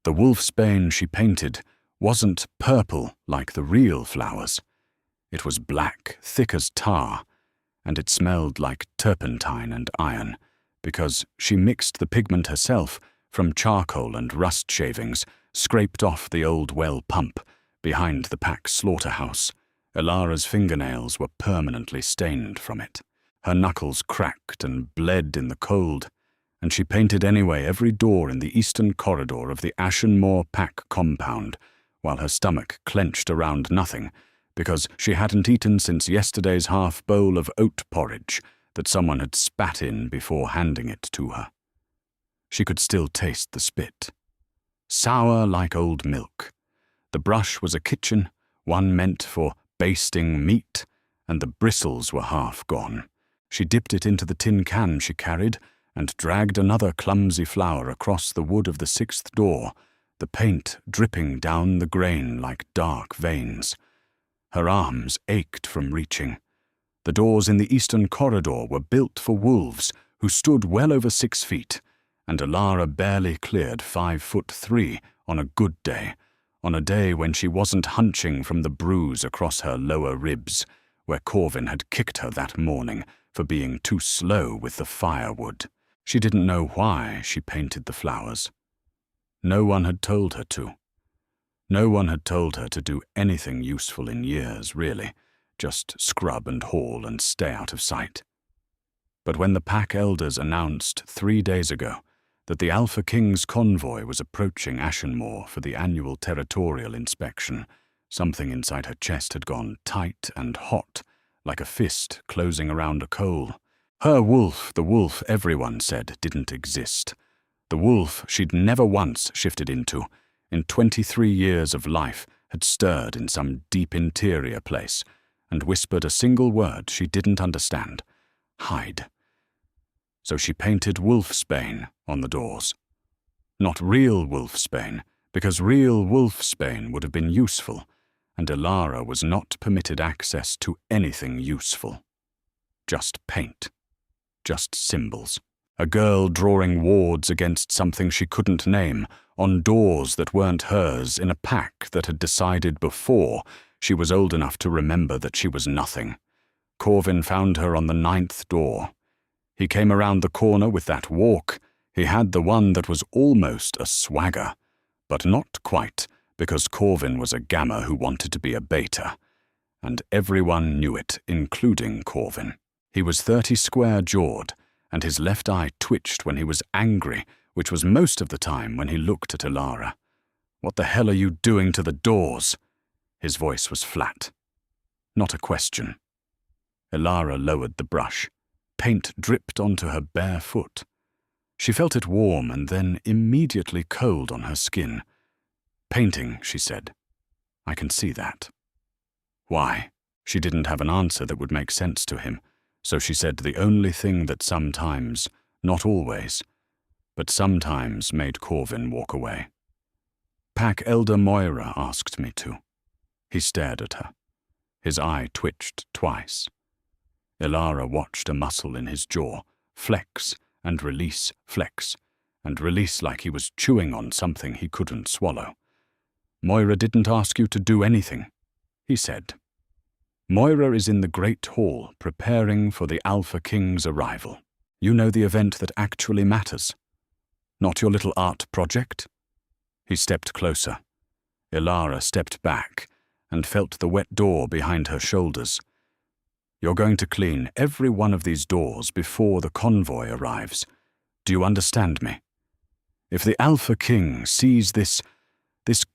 The wolfsbane she painted wasn't purple like the real flowers. It was black, thick as tar, and it smelled like turpentine and iron, because she mixed the pigment herself from charcoal and rust shavings scraped off the old well pump behind the pack slaughterhouse. Elara's fingernails were permanently stained from it. Her knuckles cracked and bled in the cold, and she painted anyway every door in the eastern corridor of the Ashenmoor pack compound, while her stomach clenched around nothing, because she hadn't eaten since yesterday's half bowl of oat porridge that someone had spat in before handing it to her. She could still taste the spit. Sour like old milk. The brush was a kitchen, one meant for basting meat, and the bristles were half gone. She dipped it into the tin can she carried and dragged another clumsy flower across the wood of the 6th door, the paint dripping down the grain like dark veins. Her arms ached from reaching. The doors in the eastern corridor were built for wolves who stood well over 6 feet, and Elara barely cleared 5'3" on a good day, on a day when she wasn't hunching from the bruise across her lower ribs, where Corvin had kicked her that morning for being too slow with the firewood. She didn't know why she painted the flowers. No one had told her to. No one had told her to do anything useful in years, really, just scrub and haul and stay out of sight. But when the pack elders announced 3 days ago that the Alpha King's convoy was approaching Ashenmoor for the annual territorial inspection, something inside her chest had gone tight and hot, like a fist closing around a coal. Her wolf, the wolf everyone said didn't exist, the wolf she'd never once shifted into, in 23 years of life, had stirred in some deep interior place and whispered a single word she didn't understand: hide. So she painted wolfsbane on the doors. Not real wolfsbane, because real wolfsbane would have been useful, and Elara was not permitted access to anything useful. Just paint. Just symbols. A girl drawing wards against something she couldn't name, on doors that weren't hers in a pack that had decided before she was old enough to remember that she was nothing. Corvin found her on the 9th door. He came around the corner with that walk. He had the one that was almost a swagger, but not quite, because Corvin was a gamma who wanted to be a beta, and everyone knew it, including Corvin. He was 30 square-jawed, and his left eye twitched when he was angry, which was most of the time when he looked at Elara. "What the hell are you doing to the doors?" His voice was flat. Not a question. Elara lowered the brush. Paint dripped onto her bare foot. She felt it warm and then immediately cold on her skin. "Painting," she said. "I can see that." Why? She didn't have an answer that would make sense to him, so she said the only thing that sometimes, not always, but sometimes made Corvin walk away. "Pack Elder Moira asked me to." He stared at her. His eye twitched twice. Elara watched a muscle in his jaw flex and release, like he was chewing on something he couldn't swallow. "Moira didn't ask you to do anything," he said. "Moira is in the Great Hall preparing for the Alpha King's arrival. You know, the event that actually matters. Not your little art project." He stepped closer. Elara stepped back and felt the wet door behind her shoulders. "You're going to clean every one of these doors before the convoy arrives. Do you understand me? If the Alpha King sees this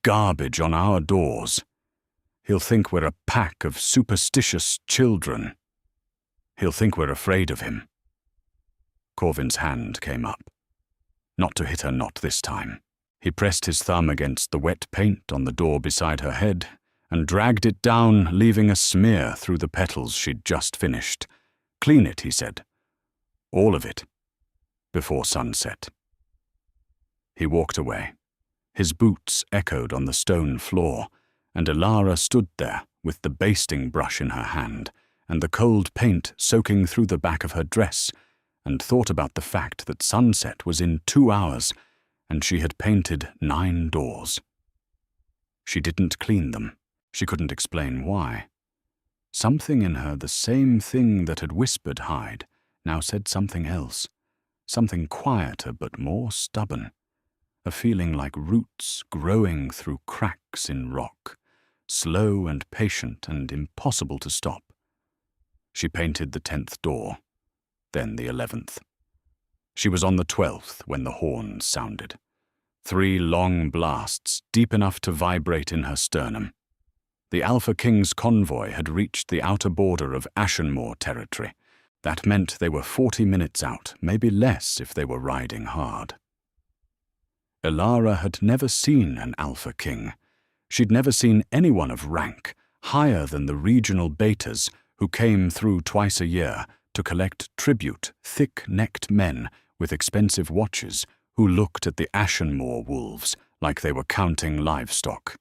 garbage on our doors, he'll think we're a pack of superstitious children. He'll think we're afraid of him." Corvin's hand came up. Not to hit her, not this time. He pressed his thumb against the wet paint on the door beside her head and dragged it down, leaving a smear through the petals she'd just finished. "Clean it," he said. "All of it. Before sunset." He walked away. His boots echoed on the stone floor, and Elara stood there with the basting brush in her hand and the cold paint soaking through the back of her dress, and thought about the fact that sunset was in 2 hours, and she had painted 9 doors. She didn't clean them. She couldn't explain why. Something in her, the same thing that had whispered hide, now said something else, something quieter but more stubborn, a feeling like roots growing through cracks in rock, slow and patient and impossible to stop. She painted the 10th door, then the 11th. She was on the 12th when the horns sounded. 3 long blasts, deep enough to vibrate in her sternum. The Alpha King's convoy had reached the outer border of Ashenmoor territory. That meant they were 40 minutes out, maybe less if they were riding hard. Elara had never seen an Alpha King. She'd never seen anyone of rank, higher than the regional betas who came through twice a year to collect tribute, thick-necked men with expensive watches who looked at the Ashenmoor wolves like they were counting livestock.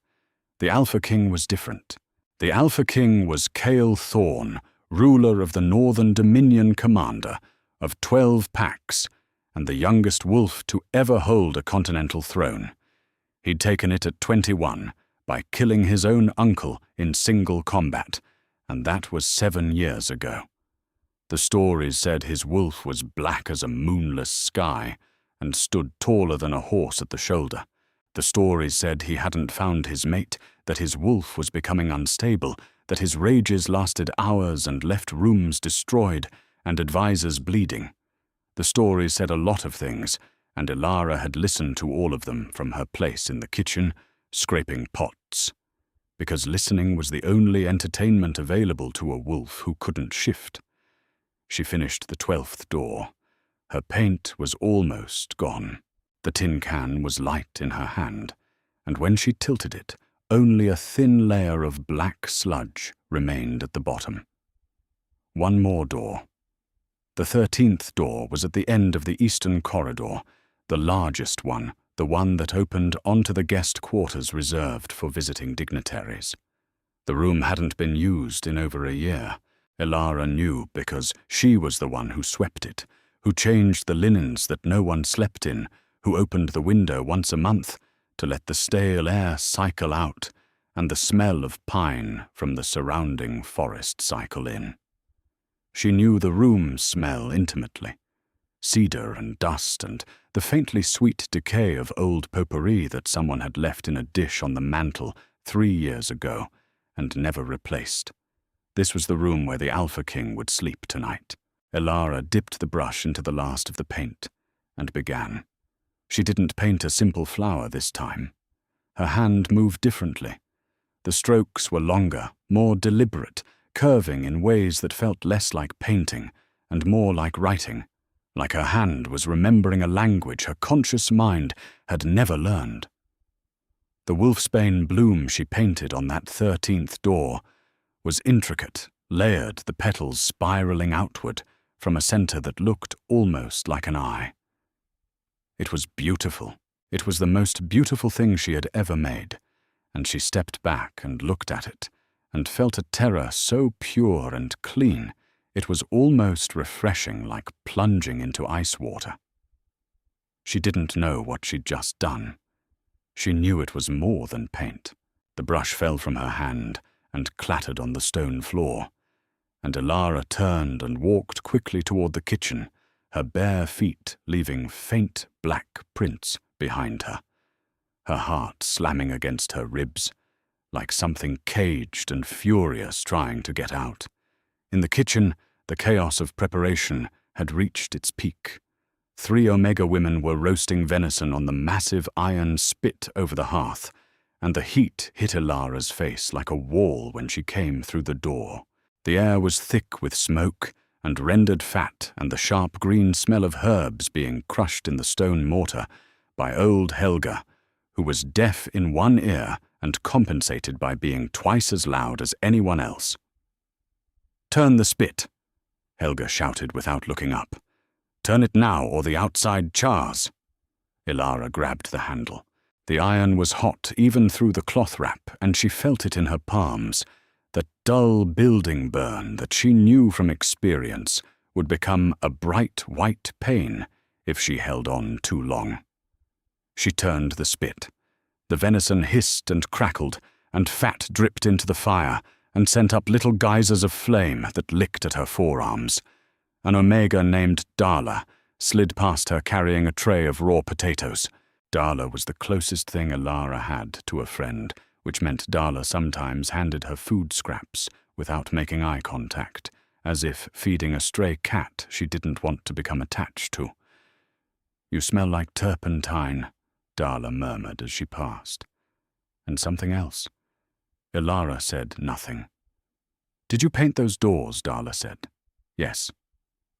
The Alpha King was different. The Alpha King was Cale Thorn, ruler of the Northern Dominion commander of 12 packs, and the youngest wolf to ever hold a continental throne. He'd taken it at 21 by killing his own uncle in single combat, and that was 7 years ago. The stories said his wolf was black as a moonless sky and stood taller than a horse at the shoulder. The stories said he hadn't found his mate, that his wolf was becoming unstable, that his rages lasted hours and left rooms destroyed and advisors bleeding. The stories said a lot of things, and Elara had listened to all of them from her place in the kitchen, scraping pots. Because listening was the only entertainment available to a wolf who couldn't shift. She finished the 12th door. Her paint was almost gone. The tin can was light in her hand, and when she tilted it, only a thin layer of black sludge remained at the bottom. 1 more door. The 13th door was at the end of the eastern corridor, the largest one, the one that opened onto the guest quarters reserved for visiting dignitaries. The room hadn't been used in over a year. Elara knew because she was the one who swept it, who changed the linens that no one slept in, who opened the window once a month to let the stale air cycle out and the smell of pine from the surrounding forest cycle in. She knew the room's smell intimately, cedar and dust and the faintly sweet decay of old potpourri that someone had left in a dish on the mantel 3 years ago and never replaced. This was the room where the Alpha King would sleep tonight. Elara dipped the brush into the last of the paint and began. She didn't paint a simple flower this time. Her hand moved differently. The strokes were longer, more deliberate, curving in ways that felt less like painting and more like writing, like her hand was remembering a language her conscious mind had never learned. The wolfsbane bloom she painted on that 13th door was intricate, layered, the petals spiraling outward from a center that looked almost like an eye. It was beautiful. It was the most beautiful thing she had ever made, and she stepped back and looked at it and felt a terror so pure and clean it was almost refreshing, like plunging into ice water. She didn't know what she'd just done. She knew it was more than paint. The brush fell from her hand and clattered on the stone floor, and Elara turned and walked quickly toward the kitchen, her bare feet leaving faint black prints behind her, her heart slamming against her ribs, like something caged and furious trying to get out. In the kitchen, the chaos of preparation had reached its peak. 3 Omega women were roasting venison on the massive iron spit over the hearth, and the heat hit Elara's face like a wall when she came through the door. The air was thick with smoke and rendered fat and the sharp green smell of herbs being crushed in the stone mortar by old Helga, who was deaf in one ear and compensated by being twice as loud as anyone else. "Turn the spit," Helga shouted without looking up. "Turn it now or the outside chars." Elara grabbed the handle. The iron was hot even through the cloth wrap, and she felt it in her palms, that dull building burn that she knew from experience would become a bright white pain if she held on too long. She turned the spit. The venison hissed and crackled, and fat dripped into the fire and sent up little geysers of flame that licked at her forearms. An omega named Darla slid past her carrying a tray of raw potatoes. Darla was the closest thing Alara had to a friend, which meant Darla sometimes handed her food scraps without making eye contact, as if feeding a stray cat she didn't want to become attached to. "You smell like turpentine," Darla murmured as she passed. "And something else." Alara said nothing. "Did you paint those doors?" Darla said. "Yes."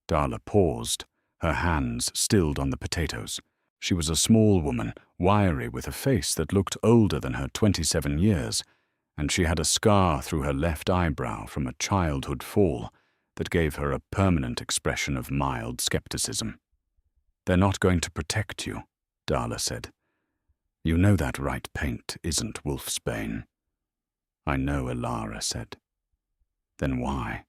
Darla paused, her hands stilled on the potatoes. She was a small woman, wiry with a face that looked older than her 27 years, and she had a scar through her left eyebrow from a childhood fall that gave her a permanent expression of mild skepticism. "They're not going to protect you," Darla said. "You know that right paint isn't wolfsbane." "I know," Alara said. "Then why?"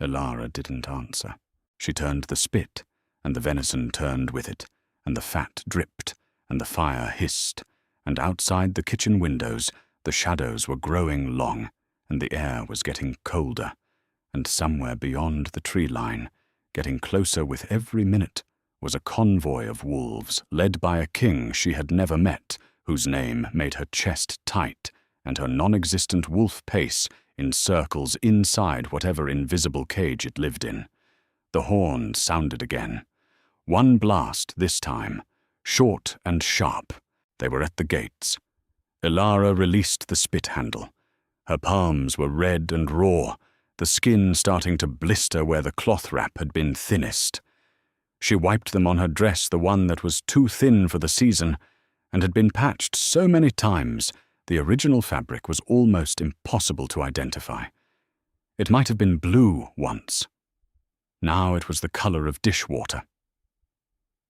Alara didn't answer. She turned the spit, and the venison turned with it, and the fat dripped, and the fire hissed, and outside the kitchen windows the shadows were growing long, and the air was getting colder, and somewhere beyond the tree line, getting closer with every minute, was a convoy of wolves led by a king she had never met, whose name made her chest tight and her non-existent wolf pace in circles inside whatever invisible cage it lived in. The horn sounded again. One blast this time, short and sharp. They were at the gates. Alara released the spit handle. Her palms were red and raw, the skin starting to blister where the cloth wrap had been thinnest. She wiped them on her dress, the one that was too thin for the season, and had been patched so many times the original fabric was almost impossible to identify. It might have been blue once. Now it was the color of dishwater.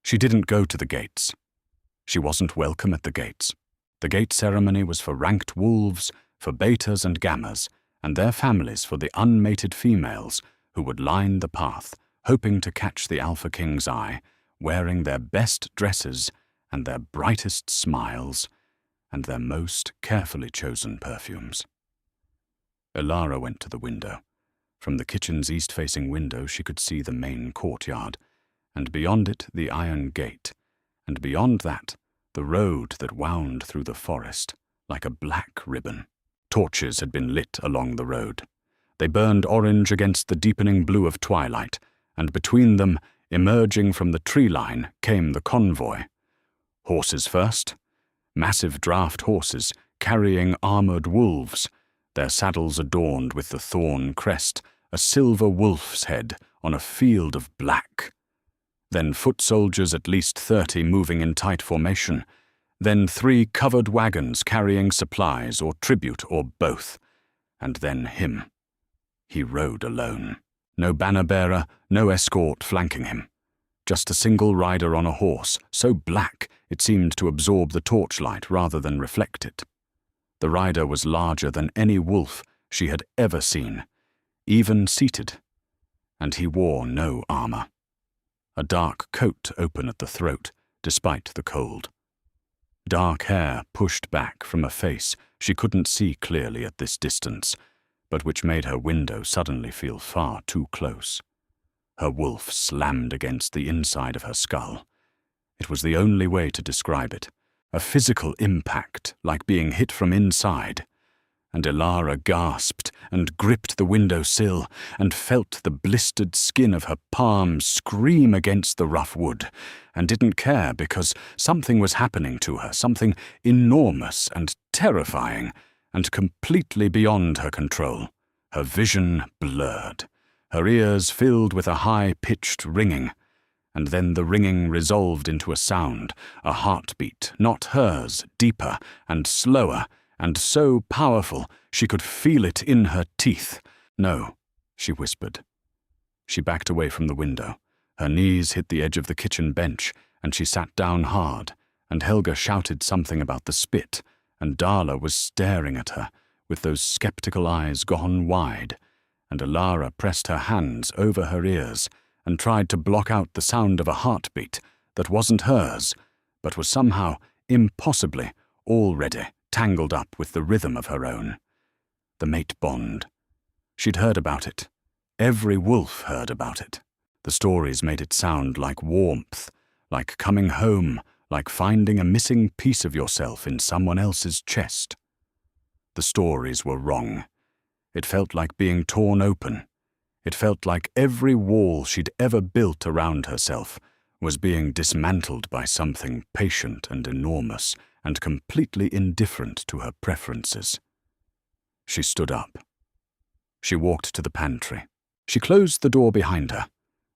She didn't go to the gates. She wasn't welcome at the gates. The gate ceremony was for ranked wolves, for betas and gammas, and their families for the unmated females who would line the path, hoping to catch the Alpha King's eye, wearing their best dresses and their brightest smiles and their most carefully chosen perfumes. Alara went to the window. From the kitchen's east-facing window she could see the main courtyard, and beyond it the iron gate, and beyond that the road that wound through the forest like a black ribbon. Torches had been lit along the road. They burned orange against the deepening blue of twilight, and between them, emerging from the tree line, came the convoy. Horses first. Massive draft horses carrying armored wolves, their saddles adorned with the thorn crest, a silver wolf's head on a field of black. Then foot soldiers at least 30 moving in tight formation. Then 3 covered wagons carrying supplies or tribute or both. And then him. He rode alone. No banner-bearer, no escort flanking him. Just a single rider on a horse, so black it seemed to absorb the torchlight rather than reflect it. The rider was larger than any wolf she had ever seen, even seated, and he wore no armor. A dark coat open at the throat, despite the cold. Dark hair pushed back from a face she couldn't see clearly at this distance, but which made her window suddenly feel far too close. Her wolf slammed against the inside of her skull. It was the only way to describe it, a physical impact like being hit from inside. And Alara gasped and gripped the window sill and felt the blistered skin of her palm scream against the rough wood, and didn't care because something was happening to her, something enormous and terrifying and completely beyond her control. Her vision blurred, her ears filled with a high-pitched ringing, and then the ringing resolved into a sound, a heartbeat, not hers, deeper and slower, and so powerful she could feel it in her teeth. "No," she whispered. She backed away from the window. Her knees hit the edge of the kitchen bench, and she sat down hard, and Helga shouted something about the spit, and Darla was staring at her, with those skeptical eyes gone wide, and Alara pressed her hands over her ears and tried to block out the sound of a heartbeat that wasn't hers, but was somehow, impossibly, already tangled up with the rhythm of her own. The mate bond. She'd heard about it. Every wolf heard about it. The stories made it sound like warmth, like coming home, like finding a missing piece of yourself in someone else's chest. The stories were wrong. It felt like being torn open. It felt like every wall she'd ever built around herself was being dismantled by something patient and enormous and completely indifferent to her preferences. She stood up. She walked to the pantry. She closed the door behind her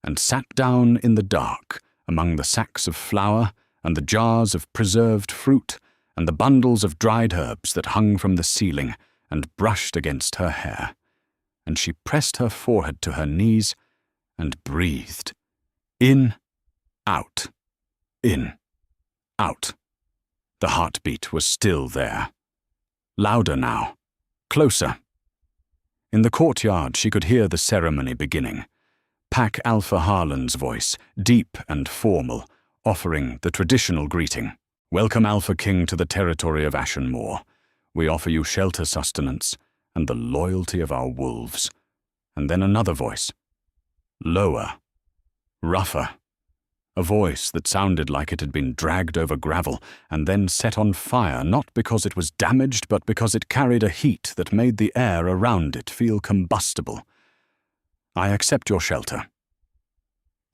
and sat down in the dark among the sacks of flour and the jars of preserved fruit and the bundles of dried herbs that hung from the ceiling and brushed against her hair. And she pressed her forehead to her knees and breathed. In, out, in, out. The heartbeat was still there. Louder now. Closer. In the courtyard she could hear the ceremony beginning. Pack Alpha Harlan's voice, deep and formal, offering the traditional greeting. Welcome, Alpha King, to the territory of Ashenmoor. We offer you shelter, sustenance, and the loyalty of our wolves. And then another voice. Lower. Rougher. A voice that sounded like it had been dragged over gravel and then set on fire, not because it was damaged, but because it carried a heat that made the air around it feel combustible. I accept your shelter.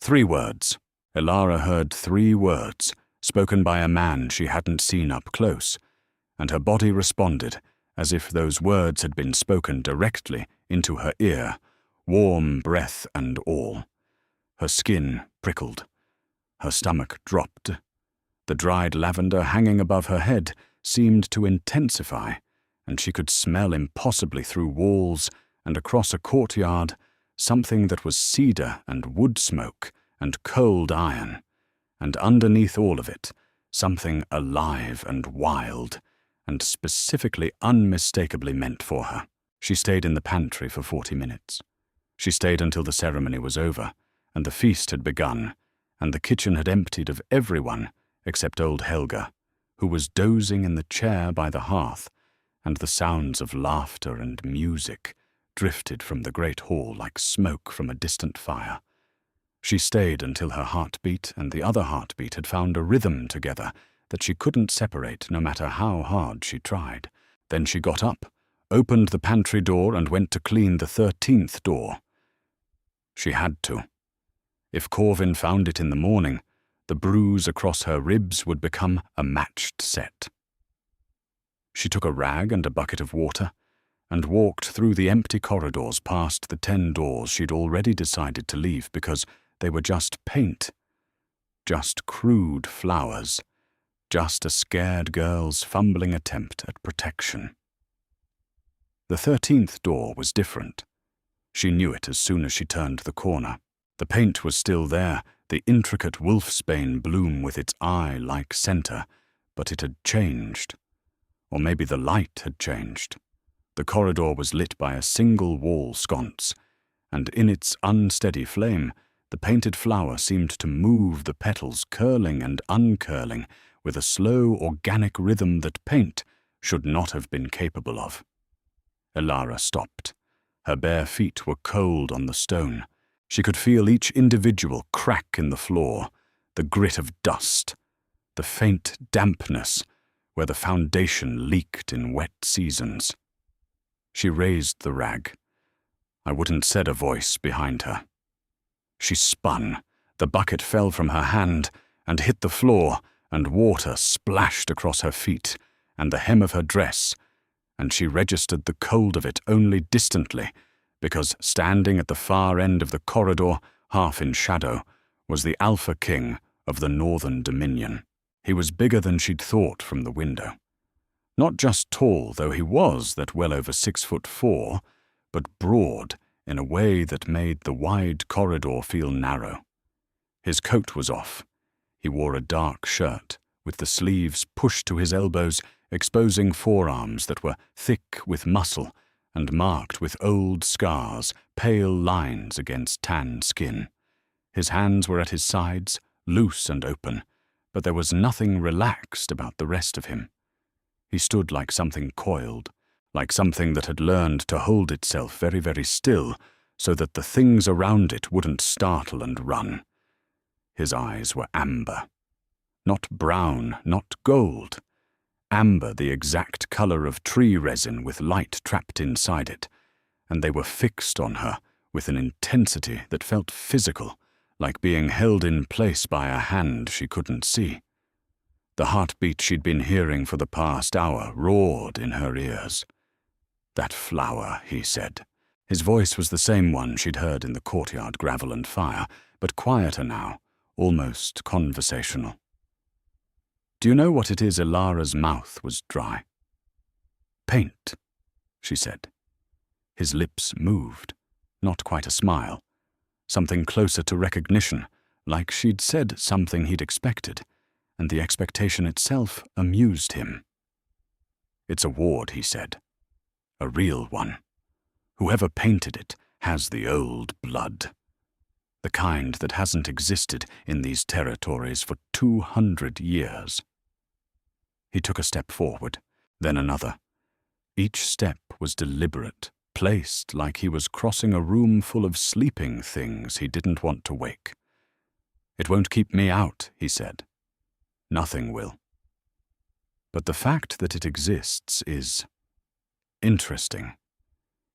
3 words. Elara heard 3 words, spoken by a man she hadn't seen up close, and her body responded as if those words had been spoken directly into her ear, warm breath and all. Her skin prickled. Her stomach dropped. The dried lavender hanging above her head seemed to intensify, and she could smell impossibly through walls and across a courtyard something that was cedar and wood smoke and cold iron, and underneath all of it, something alive and wild, and specifically unmistakably meant for her. She stayed in the pantry for 40 minutes. She stayed until the ceremony was over, and the feast had begun, and the kitchen had emptied of everyone except old Helga, who was dozing in the chair by the hearth, and the sounds of laughter and music drifted from the great hall like smoke from a distant fire. She stayed until her heartbeat and the other heartbeat had found a rhythm together that she couldn't separate no matter how hard she tried. Then she got up, opened the pantry door and went to clean the 13th door. She had to. If Corvin found it in the morning, the bruise across her ribs would become a matched set. She took a rag and a bucket of water and walked through the empty corridors past the 10 doors she'd already decided to leave because they were just paint, just crude flowers, just a scared girl's fumbling attempt at protection. The 13th door was different. She knew it as soon as she turned the corner. The paint was still there, the intricate wolfsbane bloom with its eye-like center, but it had changed. Or maybe the light had changed. The corridor was lit by a single wall sconce, and in its unsteady flame, the painted flower seemed to move the petals curling and uncurling with a slow, organic rhythm that paint should not have been capable of. Elara stopped. Her bare feet were cold on the stone. She could feel each individual crack in the floor, the grit of dust, the faint dampness where the foundation leaked in wet seasons. She raised the rag. I wouldn't said a voice behind her. She spun. The bucket fell from her hand and hit the floor, and water splashed across her feet and the hem of her dress, and she registered the cold of it only distantly, because standing at the far end of the corridor, half in shadow, was the Alpha King of the Northern Dominion. He was bigger than she'd thought from the window. Not just tall, though he was that well over 6'4", but broad in a way that made the wide corridor feel narrow. His coat was off. He wore a dark shirt, with the sleeves pushed to his elbows, exposing forearms that were thick with muscle and marked with old scars, pale lines against tan skin. His hands were at his sides, loose and open, but there was nothing relaxed about the rest of him. He stood like something coiled, like something that had learned to hold itself very, very still so that the things around it wouldn't startle and run. His eyes were amber. Not brown, not gold. Amber, the exact color of tree resin with light trapped inside it, and they were fixed on her with an intensity that felt physical, like being held in place by a hand she couldn't see. The heartbeat she'd been hearing for the past hour roared in her ears. "That flower," he said. His voice was the same one she'd heard in the courtyard gravel and fire, but quieter now, almost conversational. "Do you know what it is?" Ilara's mouth was dry. "Paint," she said. His lips moved, not quite a smile, something closer to recognition, like she'd said something he'd expected, and the expectation itself amused him. "It's a ward," he said. "A real one. Whoever painted it has the old blood. The kind that hasn't existed in these territories for 200 years. He took a step forward, then another. Each step was deliberate, placed like he was crossing a room full of sleeping things he didn't want to wake. "It won't keep me out," he said. "Nothing will. But the fact that it exists is interesting."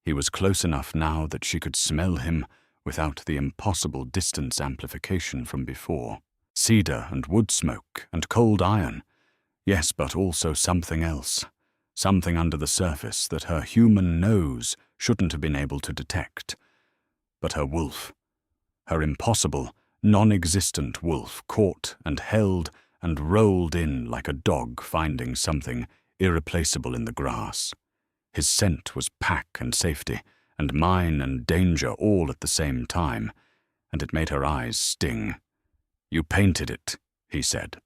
He was close enough now that she could smell him without the impossible distance amplification from before. Cedar and wood smoke and cold iron. Yes, but also something else. Something under the surface that her human nose shouldn't have been able to detect. But her wolf, her impossible, non-existent wolf, caught and held and rolled in like a dog finding something irreplaceable in the grass. His scent was pack and safety, and mine and danger all at the same time, and it made her eyes sting. "You painted it," he said.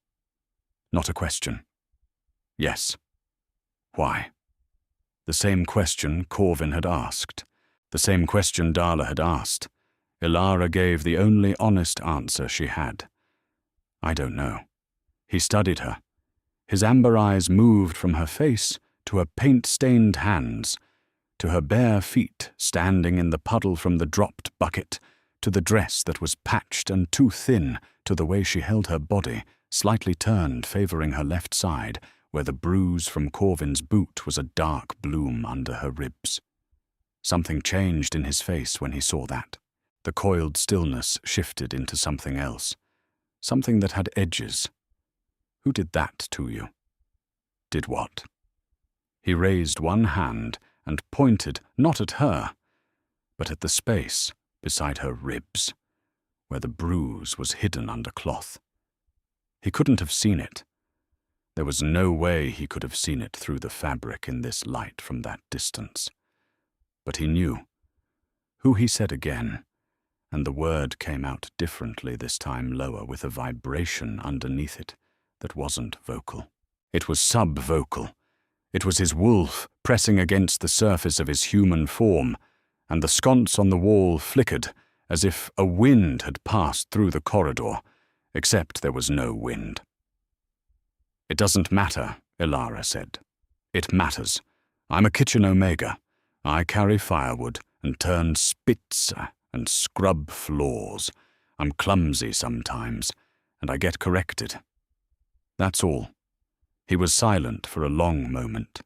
Not a question. "Yes." "Why?" The same question Corvin had asked. The same question Darla had asked. Ilara gave the only honest answer she had. "I don't know." He studied her. His amber eyes moved from her face to her paint-stained hands, to her bare feet standing in the puddle from the dropped bucket, to the dress that was patched and too thin, to the way she held her body, slightly turned, favoring her left side, where the bruise from Corvin's boot was a dark bloom under her ribs. Something changed in his face when he saw that. The coiled stillness shifted into something else, something that had edges. "Who did that to you?" "Did what?" He raised one hand and pointed not at her, but at the space beside her ribs, where the bruise was hidden under cloth. He couldn't have seen it. There was no way he could have seen it through the fabric in this light from that distance. But he knew. "Who," he said again, and the word came out differently this time, lower, with a vibration underneath it that wasn't vocal. It was sub-vocal. It was his wolf pressing against the surface of his human form, and the sconce on the wall flickered as if a wind had passed through the corridor, except there was no wind. "It doesn't matter," Ilara said. "It matters. I'm a kitchen omega. I carry firewood and turn spitzer and scrub floors. I'm clumsy sometimes, and I get corrected. That's all." He was silent for a long moment.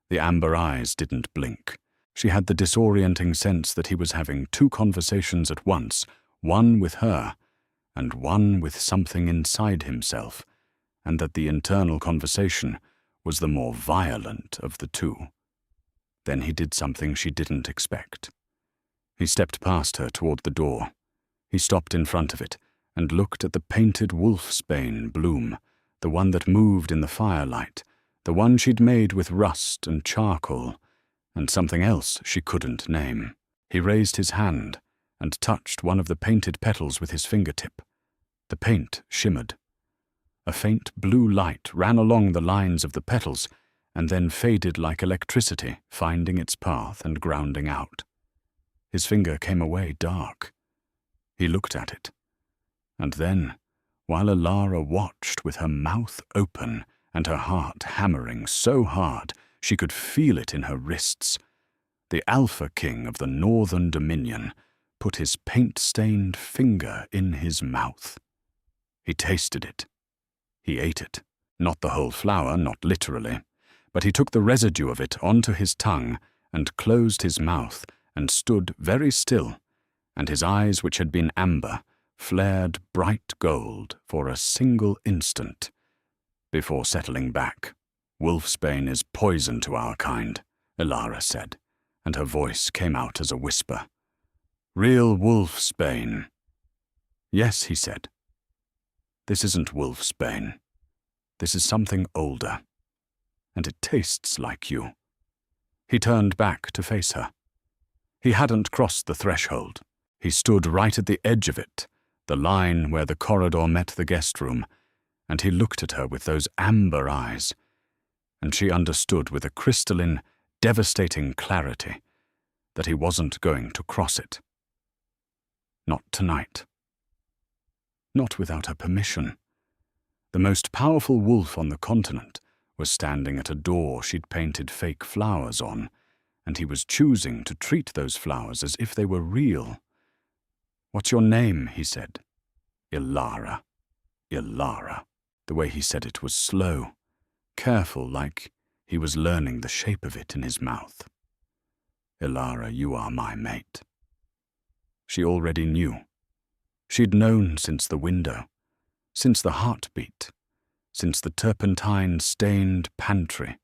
The amber eyes didn't blink. She had the disorienting sense that he was having two conversations at once, one with her, and one with something inside himself, and that the internal conversation was the more violent of the two. Then he did something she didn't expect. He stepped past her toward the door. He stopped in front of it and looked at the painted wolfsbane bloom, the one that moved in the firelight, the one she'd made with rust and charcoal, and something else she couldn't name. He raised his hand and touched one of the painted petals with his fingertip. The paint shimmered. A faint blue light ran along the lines of the petals and then faded like electricity, finding its path and grounding out. His finger came away dark. He looked at it, and then, while Alara watched with her mouth open and her heart hammering so hard she could feel it in her wrists, the Alpha King of the Northern Dominion put his paint-stained finger in his mouth. He tasted it. He ate it. Not the whole flower, not literally, but he took the residue of it onto his tongue and closed his mouth and stood very still, and his eyes, which had been amber, flared bright gold for a single instant before settling back. "Wolfsbane is poison to our kind," Alara said, and her voice came out as a whisper. "Real wolfsbane." "Yes," he said. "This isn't wolfsbane. This is something older, and it tastes like you." He turned back to face her. He hadn't crossed the threshold. He stood right at the edge of it, the line where the corridor met the guest room, and he looked at her with those amber eyes, and she understood with a crystalline, devastating clarity that he wasn't going to cross it. Not tonight. Not without her permission. The most powerful wolf on the continent was standing at a door she'd painted fake flowers on, and he was choosing to treat those flowers as if they were real. "What's your name?" he said. "Alara. Alara." The way he said it was slow, careful, like he was learning the shape of it in his mouth. "Alara, you are my mate." She already knew. She'd known since the window, since the heartbeat, since the turpentine-stained pantry,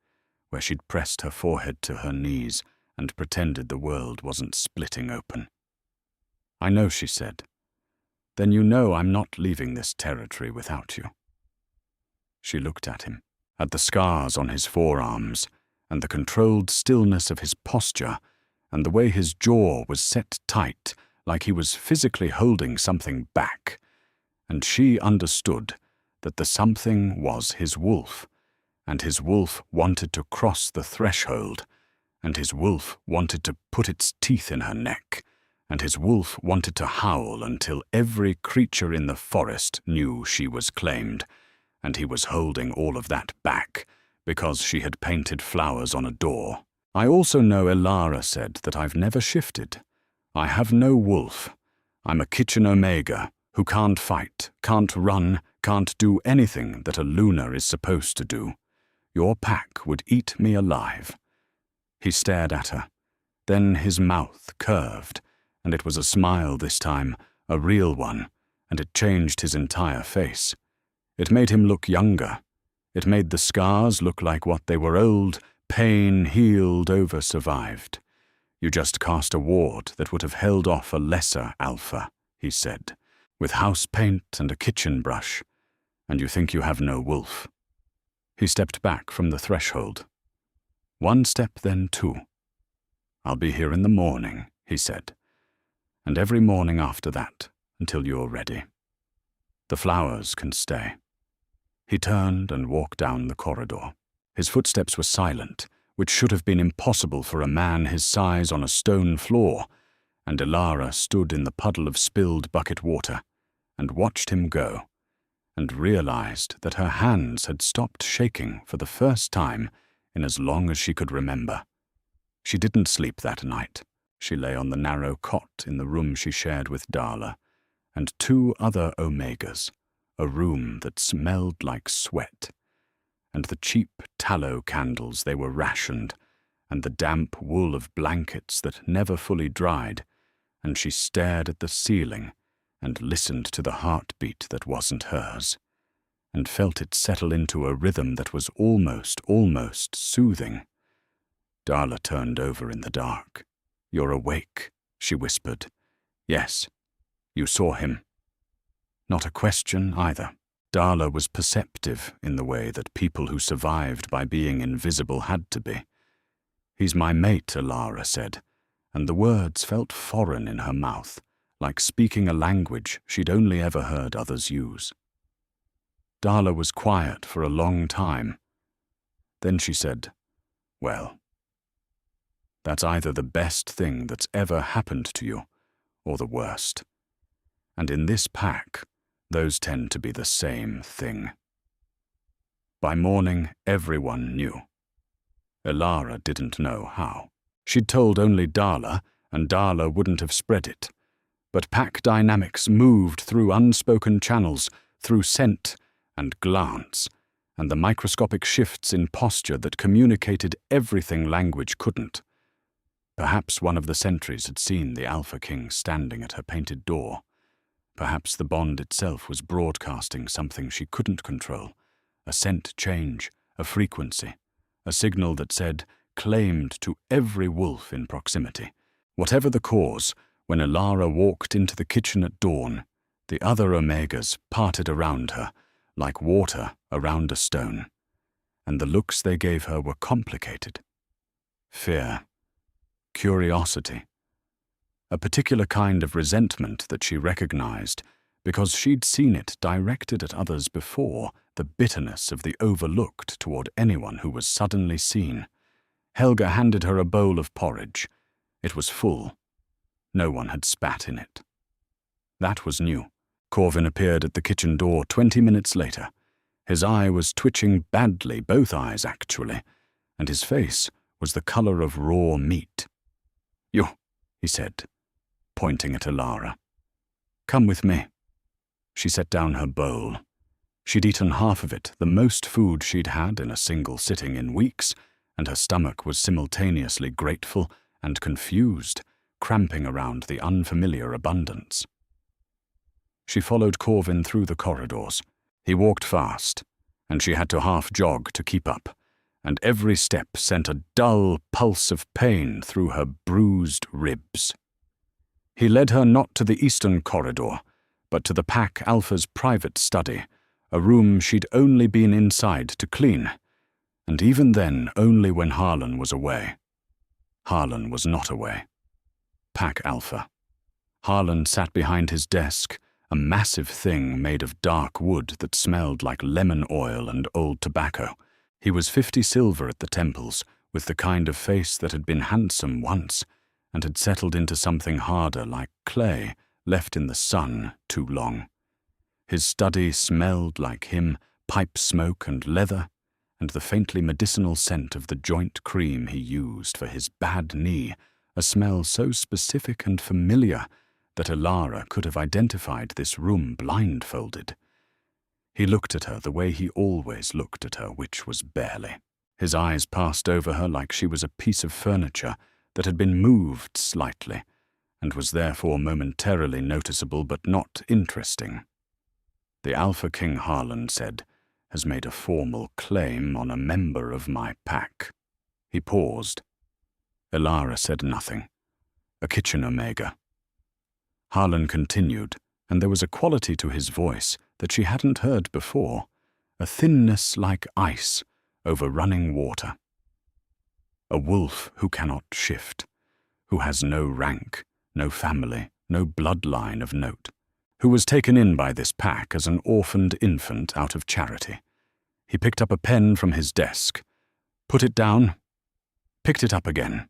where she'd pressed her forehead to her knees and pretended the world wasn't splitting open. "I know," she said. "Then you know I'm not leaving this territory without you." She looked at him, at the scars on his forearms, and the controlled stillness of his posture, and the way his jaw was set tight, like he was physically holding something back, and she understood that the something was his wolf, and his wolf wanted to cross the threshold, and his wolf wanted to put its teeth in her neck, and his wolf wanted to howl until every creature in the forest knew she was claimed, and he was holding all of that back because she had painted flowers on a door. "I also know," Alara said, "that I've never shifted. I have no wolf. I'm a kitchen omega who can't fight, can't run, can't do anything that a lunar is supposed to do. Your pack would eat me alive." He stared at her. Then his mouth curved, and it was a smile this time, a real one, and it changed his entire face. It made him look younger. It made the scars look like what they were: old, pain healed over survived. "You just cast a ward that would have held off a lesser alpha," he said, "with house paint and a kitchen brush, and you think you have no wolf." He stepped back from the threshold. "One step, then two. I'll be here in the morning," he said, "and every morning after that until you're ready. The flowers can stay." He turned and walked down the corridor. His footsteps were silent, which should have been impossible for a man his size on a stone floor, and Alara stood in the puddle of spilled bucket water and watched him go, and realized that her hands had stopped shaking for the first time in as long as she could remember. She didn't sleep that night. She lay on the narrow cot in the room she shared with Darla, and two other omegas, a room that smelled like sweat, and the cheap tallow candles they were rationed, and the damp wool of blankets that never fully dried, and she stared at the ceiling and listened to the heartbeat that wasn't hers, and felt it settle into a rhythm that was almost soothing. Darla turned over in the dark. "You're awake," she whispered. "Yes, you saw him." Not a question either. Darla was perceptive in the way that people who survived by being invisible had to be. "He's my mate," Alara said, and the words felt foreign in her mouth, like speaking a language she'd only ever heard others use. Darla was quiet for a long time. Then she said, "Well, that's either the best thing that's ever happened to you, or the worst. And in this pack, Those tend to be the same thing. By morning, everyone knew. Elara didn't know how. She'd told only Darla, and Darla wouldn't have spread it. But pack dynamics moved through unspoken channels, through scent and glance, and the microscopic shifts in posture that communicated everything language couldn't. Perhaps one of the sentries had seen the Alpha King standing at her painted door. Perhaps the bond itself was broadcasting something she couldn't control, a scent change, a frequency, a signal that said, claimed to every wolf in proximity. Whatever the cause, when Elara walked into the kitchen at dawn, the other Omegas parted around her, like water around a stone, and the looks they gave her were complicated. Fear, curiosity, a particular kind of resentment that she recognized because she'd seen it directed at others before, the bitterness of the overlooked toward anyone who was suddenly seen. Helga handed her a bowl of porridge. It was full. No one had spat in it. That was new. Corvin appeared at the kitchen door 20 minutes later. His eye was twitching badly, both eyes actually, and his face was the color of raw meat. "You," he said, pointing at Elara. "Come with me." She set down her bowl. She'd eaten half of it, the most food she'd had in a single sitting in weeks, and her stomach was simultaneously grateful and confused, cramping around the unfamiliar abundance. She followed Corvin through the corridors. He walked fast, and she had to half-jog to keep up, and every step sent a dull pulse of pain through her bruised ribs. He led her not to the eastern corridor, but to the Pack Alpha's private study, a room she'd only been inside to clean, and even then only when Harlan was away. Harlan was not away. Pack Alpha. Harlan sat behind his desk, a massive thing made of dark wood that smelled like lemon oil and old tobacco. He was 50 silver at the temples, with the kind of face that had been handsome once, and had settled into something harder like clay left in the sun too long. His study smelled like him, pipe smoke and leather, and the faintly medicinal scent of the joint cream he used for his bad knee, a smell so specific and familiar that Elara could have identified this room blindfolded. He looked at her the way he always looked at her, which was barely. His eyes passed over her like she was a piece of furniture that had been moved slightly, and was therefore momentarily noticeable but not interesting. "The Alpha King," Harlan said, "has made a formal claim on a member of my pack." He paused. Elara said nothing. "A kitchen Omega." Harlan continued, and there was a quality to his voice that she hadn't heard before, a thinness like ice over running water. "A wolf who cannot shift, who has no rank, no family, no bloodline of note, who was taken in by this pack as an orphaned infant out of charity." He picked up a pen from his desk, put it down, picked it up again.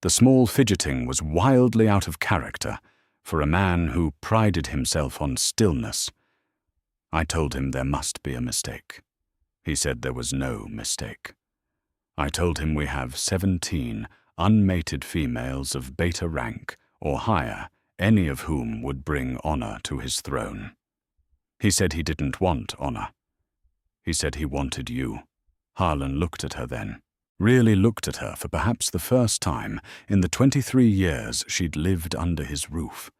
The small fidgeting was wildly out of character for a man who prided himself on stillness. I told him there must be a mistake. He said there was no mistake. I told him we have 17 unmated females of beta rank or higher, any of whom would bring honor to his throne. He said he didn't want honor. He said he wanted you. Harlan looked at her then. Really looked at her for perhaps the first time in the 23 years she'd lived under his roof.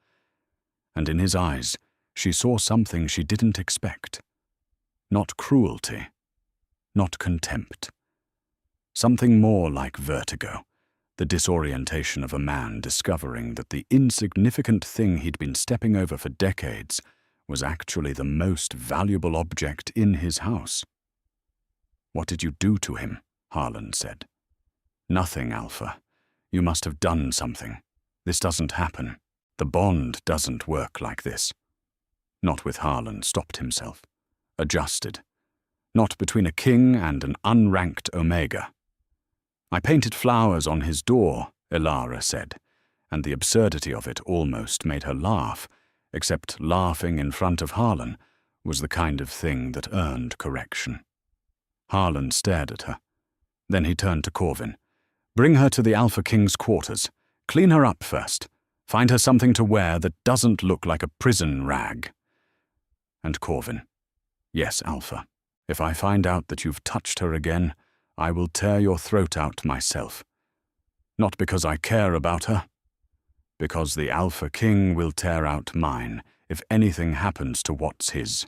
And in his eyes, she saw something she didn't expect. Not cruelty, not contempt. Something more like vertigo, the disorientation of a man discovering that the insignificant thing he'd been stepping over for decades was actually the most valuable object in his house. "What did you do to him?" Harlan said. "Nothing, Alpha. You must have done something. This doesn't happen. The bond doesn't work like this." Not with Harlan stopped himself. Adjusted. Not between a king and an unranked Omega. "I painted flowers on his door," Elara said, and the absurdity of it almost made her laugh, except laughing in front of Harlan was the kind of thing that earned correction. Harlan stared at her. Then he turned to Corvin. "Bring her to the Alpha King's quarters. Clean her up first. Find her something to wear that doesn't look like a prison rag." And Corvin, "Yes, Alpha. If I find out that you've touched her again, I will tear your throat out myself. Not because I care about her, because the Alpha King will tear out mine if anything happens to what's his.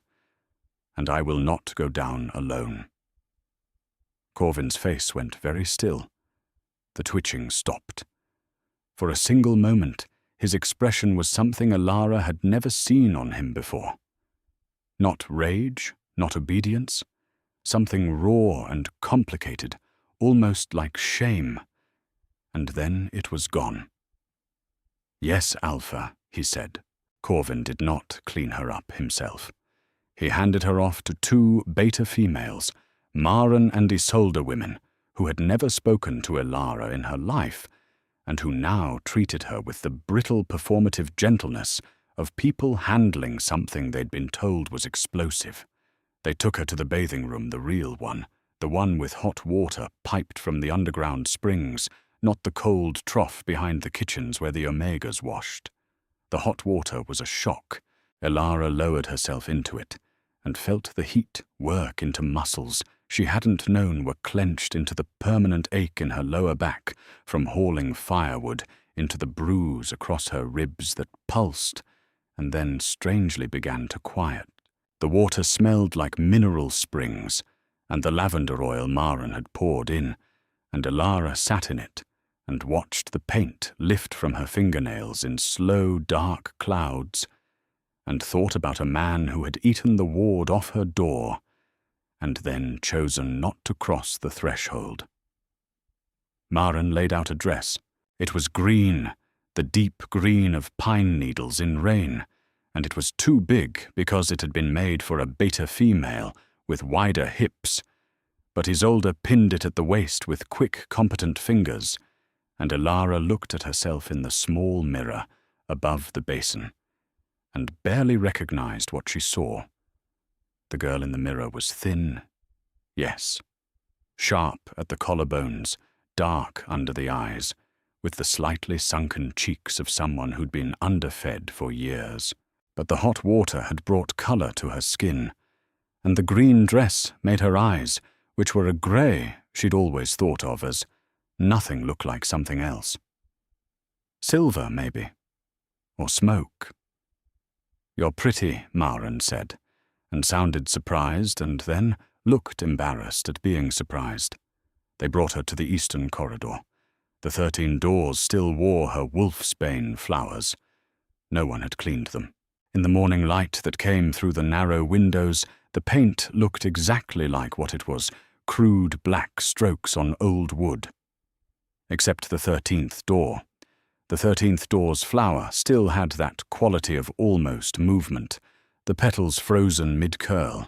And I will not go down alone." Corvin's face went very still. The twitching stopped. For a single moment, his expression was something Alara had never seen on him before. Not rage, not obedience, something raw and complicated, almost like shame. And then it was gone. "Yes, Alpha," he said. Corvin did not clean her up himself. He handed her off to two beta females, Maren and Isolde women, who had never spoken to Alara in her life, and who now treated her with the brittle performative gentleness of people handling something they'd been told was explosive. They took her to the bathing room, the real one, the one with hot water piped from the underground springs, not the cold trough behind the kitchens where the Omegas washed. The hot water was a shock. Alara lowered herself into it and felt the heat work into muscles she hadn't known were clenched into the permanent ache in her lower back from hauling firewood into the bruise across her ribs that pulsed and then strangely began to quiet. The water smelled like mineral springs and the lavender oil Maren had poured in, and Alara sat in it and watched the paint lift from her fingernails in slow, dark clouds, and thought about a man who had eaten the ward off her door and then chosen not to cross the threshold. Maren laid out a dress. It was green, the deep green of pine needles in rain, and it was too big because it had been made for a beta female with wider hips, but Isolde pinned it at the waist with quick, competent fingers, and Alara looked at herself in the small mirror above the basin, and barely recognized what she saw. The girl in the mirror was thin, yes, sharp at the collarbones, dark under the eyes, with the slightly sunken cheeks of someone who'd been underfed for years. But the hot water had brought color to her skin, and the green dress made her eyes, which were a grey she'd always thought of as nothing, look like something else. Silver, maybe, or smoke. "You're pretty," Maren said, and sounded surprised and then looked embarrassed at being surprised. They brought her to the eastern corridor. The 13 doors still wore her wolfsbane flowers. No one had cleaned them. In the morning light that came through the narrow windows, the paint looked exactly like what it was, crude black strokes on old wood. Except the 13th door. The 13th door's flower still had that quality of almost movement, the petals frozen mid-curl,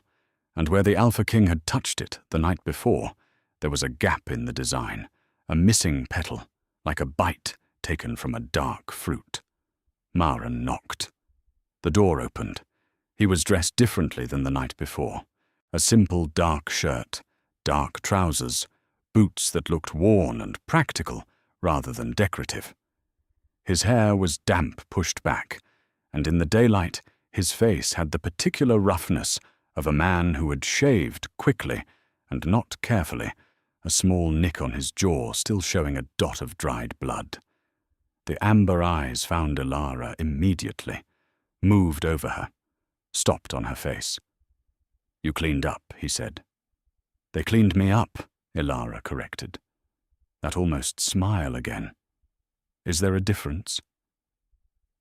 and where the Alpha King had touched it the night before, there was a gap in the design, a missing petal, like a bite taken from a dark fruit. Maren knocked. The door opened. He was dressed differently than the night before. A simple dark shirt, dark trousers, boots that looked worn and practical rather than decorative. His hair was damp pushed back, and in the daylight his face had the particular roughness of a man who had shaved quickly and not carefully, a small nick on his jaw still showing a dot of dried blood. The amber eyes found Alara immediately, moved over her, stopped on her face. "You cleaned up," he said. "They cleaned me up," Alara corrected. That almost smile again. "Is there a difference?"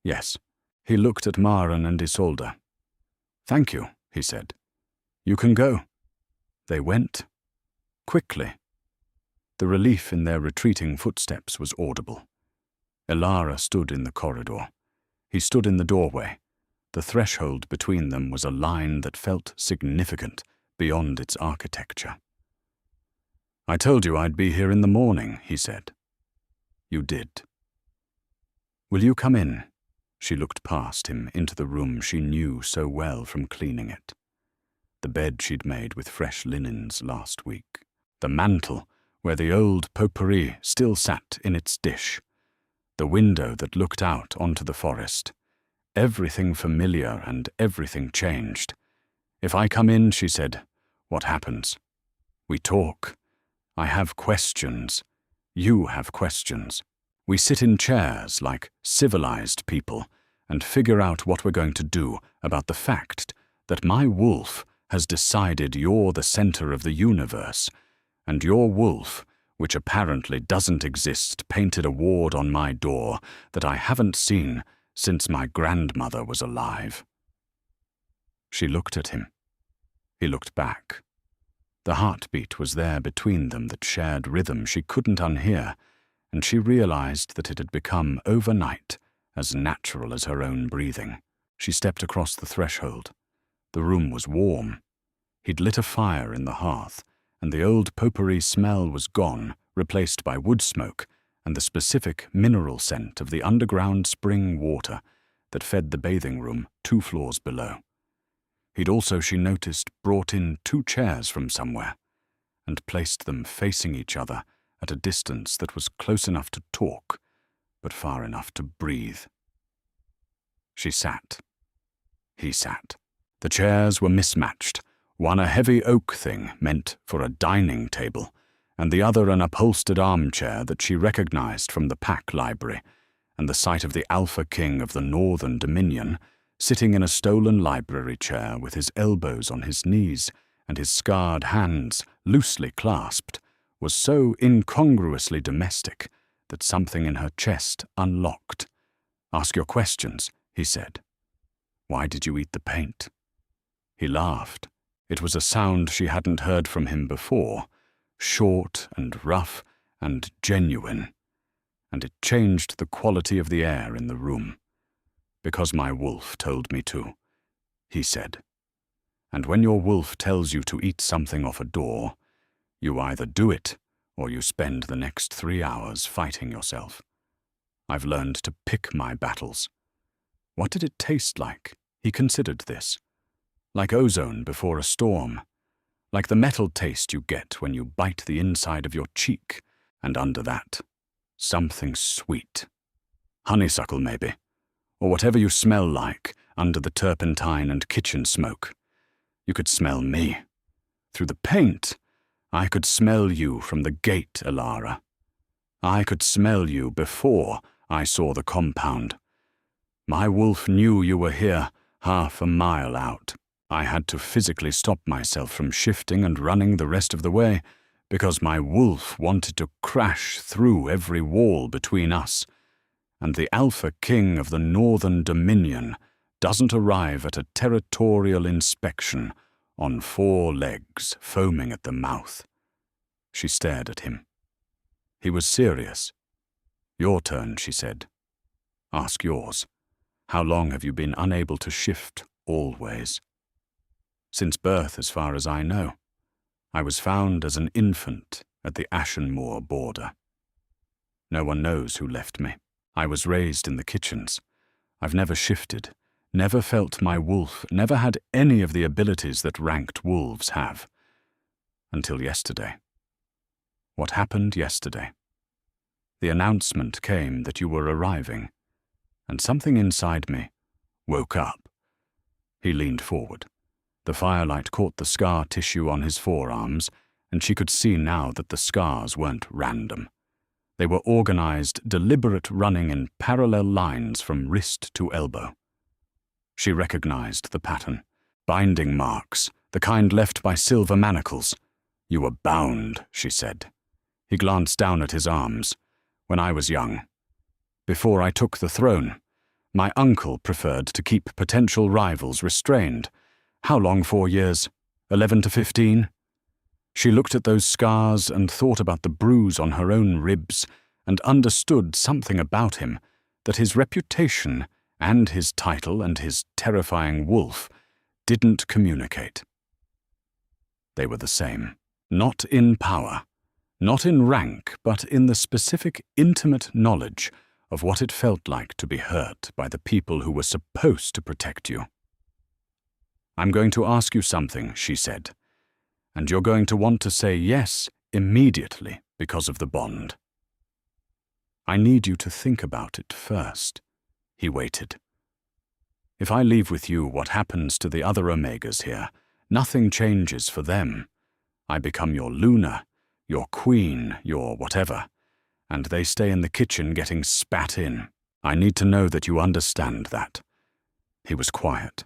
Yes. He looked at Maren and Isolde. "Thank you," he said. "You can go." They went. Quickly. The relief in their retreating footsteps was audible. Alara stood in the corridor. He stood in the doorway. The threshold between them was a line that felt significant beyond its architecture. "I told you I'd be here in the morning," he said. "You did." "Will you come in?" She looked past him into the room she knew so well from cleaning it. The bed she'd made with fresh linens last week. The mantel where the old potpourri still sat in its dish. The window that looked out onto the forest. Everything familiar and everything changed. "If I come in," she said, "what happens? We talk. I have questions. You have questions. We sit in chairs like civilized people and figure out what we're going to do about the fact that my wolf has decided you're the center of the universe, and your wolf, which apparently doesn't exist, painted a ward on my door that I haven't seen since my grandmother was alive." She looked at him. He looked back. The heartbeat was there between them that shared rhythm she couldn't unhear, and she realized that it had become overnight as natural as her own breathing. She stepped across the threshold. The room was warm. He'd lit a fire in the hearth, and the old potpourri smell was gone, replaced by wood smoke and the specific mineral scent of the underground spring water that fed the bathing room 2 floors below. He'd also, she noticed, brought in 2 chairs from somewhere and placed them facing each other at a distance that was close enough to talk, but far enough to breathe. She sat. He sat. The chairs were mismatched, one a heavy oak thing meant for a dining table, and the other an upholstered armchair that she recognized from the Pack Library, and the sight of the Alpha King of the Northern Dominion, sitting in a stolen library chair with his elbows on his knees and his scarred hands loosely clasped, was so incongruously domestic that something in her chest unlocked. "Ask your questions," he said. "Why did you eat the paint?" He laughed. It was a sound she hadn't heard from him before, short and rough and genuine, and it changed the quality of the air in the room. "Because my wolf told me to," he said. "And when your wolf tells you to eat something off a door, you either do it or you spend the next 3 hours fighting yourself. I've learned to pick my battles." What did it taste like? He considered this. Like ozone before a storm. Like the metal taste you get when you bite the inside of your cheek, and under that, something sweet. Honeysuckle, maybe. Or whatever you smell like under the turpentine and kitchen smoke. You could smell me. Through the paint, I could smell you from the gate, Alara. I could smell you before I saw the compound. My wolf knew you were here, half a mile out. I had to physically stop myself from shifting and running the rest of the way, because my wolf wanted to crash through every wall between us. And the Alpha King of the Northern Dominion doesn't arrive at a territorial inspection on 4 legs, foaming at the mouth. She stared at him. He was serious. "Your turn," she said. "Ask yours. How long have you been unable to shift always?" "Since birth, as far as I know. I was found as an infant at the Ashenmoor border. No one knows who left me. I was raised in the kitchens. I've never shifted, never felt my wolf, never had any of the abilities that ranked wolves have. Until yesterday." "What happened yesterday?" "The announcement came that you were arriving, and something inside me woke up." He leaned forward. The firelight caught the scar tissue on his forearms, and she could see now that the scars weren't random. They were organized, deliberate, running in parallel lines from wrist to elbow. She recognized the pattern. Binding marks, the kind left by silver manacles. "You were bound," she said. He glanced down at his arms. "When I was young. Before I took the throne, my uncle preferred to keep potential rivals restrained. How long? 4 years? 11 to 15? She looked at those scars and thought about the bruise on her own ribs and understood something about him, that his reputation and his title and his terrifying wolf didn't communicate. They were the same. Not in power, not in rank, but in the specific intimate knowledge of what it felt like to be hurt by the people who were supposed to protect you. "I'm going to ask you something," she said, "and you're going to want to say yes immediately because of the bond." "I need you to think about it first." He waited. "If I leave with you what happens to the other Omegas here, nothing changes for them. I become your Luna, your queen, your whatever, and they stay in the kitchen getting spat in. I need to know that you understand that." He was quiet.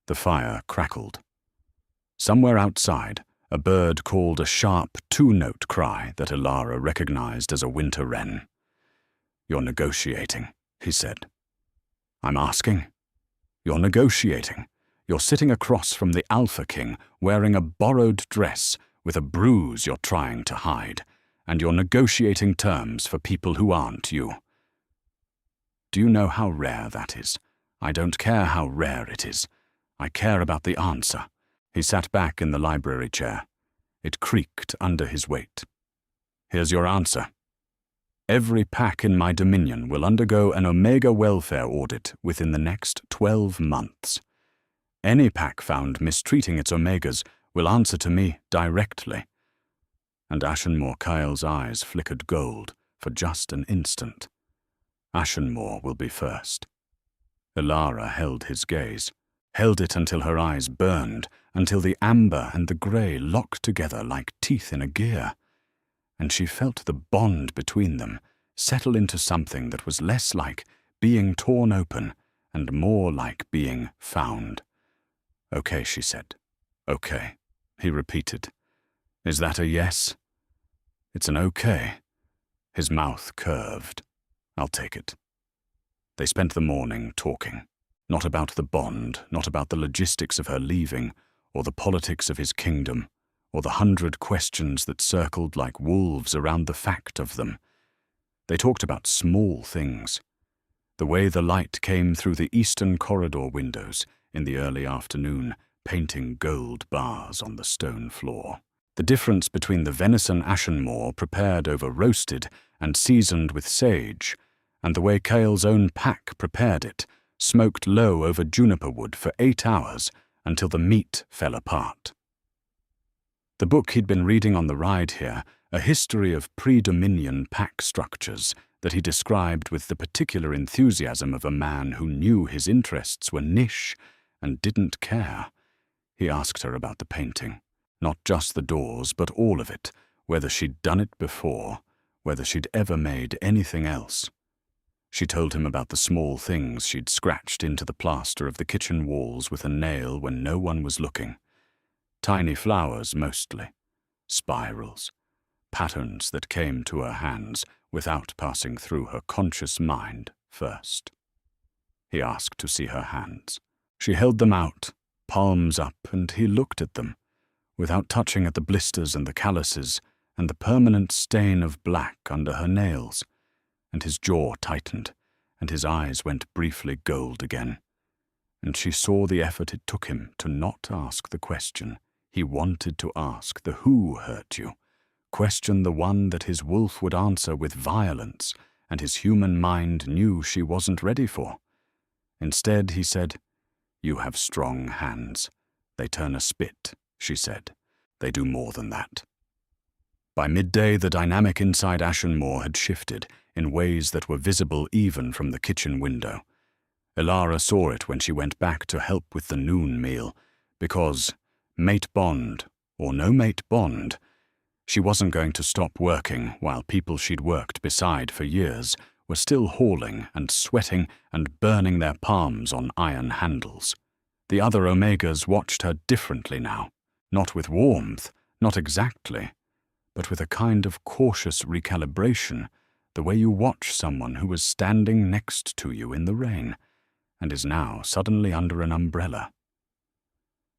The fire crackled. Somewhere outside, a bird called a sharp two-note cry that Elara recognized as a winter wren. "You're negotiating," he said. "I'm asking. You're negotiating. You're sitting across from the Alpha King wearing a borrowed dress with a bruise you're trying to hide, and you're negotiating terms for people who aren't you. Do you know how rare that is? I don't care how rare it is. I care about the answer." He sat back in the library chair. It creaked under his weight. "Here's your answer. Every pack in my dominion will undergo an Omega welfare audit within the next 12 months. Any pack found mistreating its Omegas will answer to me directly." And Ashenmore Kyle's eyes flickered gold for just an instant. "Ashenmore will be first." Elara held his gaze, held it until her eyes burned, until the amber and the grey locked together like teeth in a gear, and she felt the bond between them settle into something that was less like being torn open and more like being found. "Okay," she said. "Okay," he repeated. "Is that a yes?" "It's an okay." His mouth curved. "I'll take it." They spent the morning talking. Not about the bond, not about the logistics of her leaving, or the politics of his kingdom, or the 100 questions that circled like wolves around the fact of them. They talked about small things. The way the light came through the eastern corridor windows in the early afternoon, painting gold bars on the stone floor. The difference between the venison Ashenmore prepared over roasted and seasoned with sage, and the way Kale's own pack prepared it, smoked low over juniper wood for 8 hours until the meat fell apart. The book he'd been reading on the ride here, a history of pre-Dominion pack structures that he described with the particular enthusiasm of a man who knew his interests were niche and didn't care. He asked her about the painting. Not just the doors, but all of it, whether she'd done it before, whether she'd ever made anything else. She told him about the small things she'd scratched into the plaster of the kitchen walls with a nail when no one was looking. Tiny flowers, mostly. Spirals. Patterns that came to her hands without passing through her conscious mind first. He asked to see her hands. She held them out, palms up, and he looked at them, without touching at the blisters and the calluses and the permanent stain of black under her nails, and his jaw tightened, and his eyes went briefly gold again. And she saw the effort it took him to not ask the question he wanted to ask, the who hurt you, question the one that his wolf would answer with violence and his human mind knew she wasn't ready for. Instead, he said, "You have strong hands. They turn a spit," she said. "They do more than that." By midday, the dynamic inside Ashenmore had shifted in ways that were visible even from the kitchen window. Elara saw it when she went back to help with the noon meal, because, mate bond or no mate bond, she wasn't going to stop working while people she'd worked beside for years were still hauling and sweating and burning their palms on iron handles. The other Omegas watched her differently now, not with warmth, not exactly, but with a kind of cautious recalibration, the way you watch someone who was standing next to you in the rain and is now suddenly under an umbrella.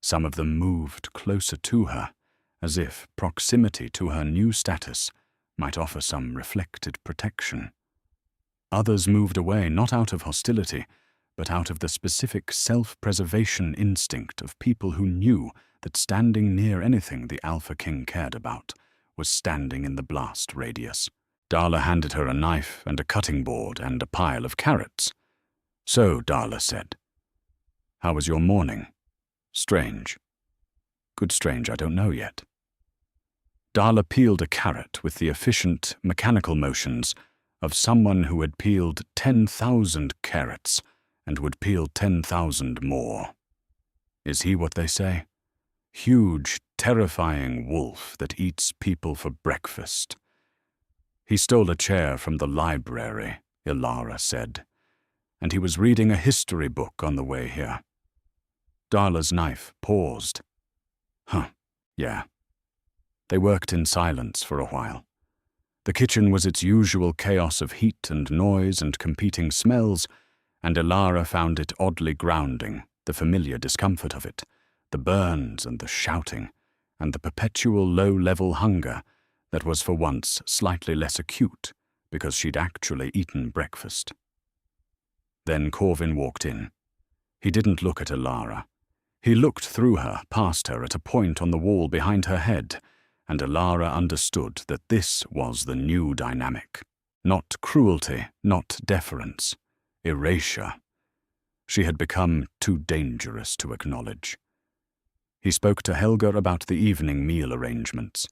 Some of them moved closer to her, as if proximity to her new status might offer some reflected protection. Others moved away not out of hostility, but out of the specific self-preservation instinct of people who knew that standing near anything the Alpha King cared about was standing in the blast radius. Darla handed her a knife and a cutting board and a pile of carrots. "So," Darla said, "how was your morning?" "Strange." "Good strange, I don't know yet." Darla peeled a carrot with the efficient, mechanical motions of someone who had peeled 10,000 carrots and would peel 10,000 more. Is he what they say? Huge, terrifying wolf that eats people for breakfast. He stole a chair from the library, Ilara said, and he was reading a history book on the way here. Darla's knife paused. Huh, yeah. They worked in silence for a while. The kitchen was its usual chaos of heat and noise and competing smells, and Ilara found it oddly grounding, the familiar discomfort of it, the burns and the shouting, and the perpetual low-level hunger that was for once slightly less acute because she'd actually eaten breakfast. Then Corvin walked in. He didn't look at Ilara. He looked through her, past her, at a point on the wall behind her head, and Ilara understood that this was the new dynamic. Not cruelty, not deference. Erasure. She had become too dangerous to acknowledge. He spoke to Helga about the evening meal arrangements.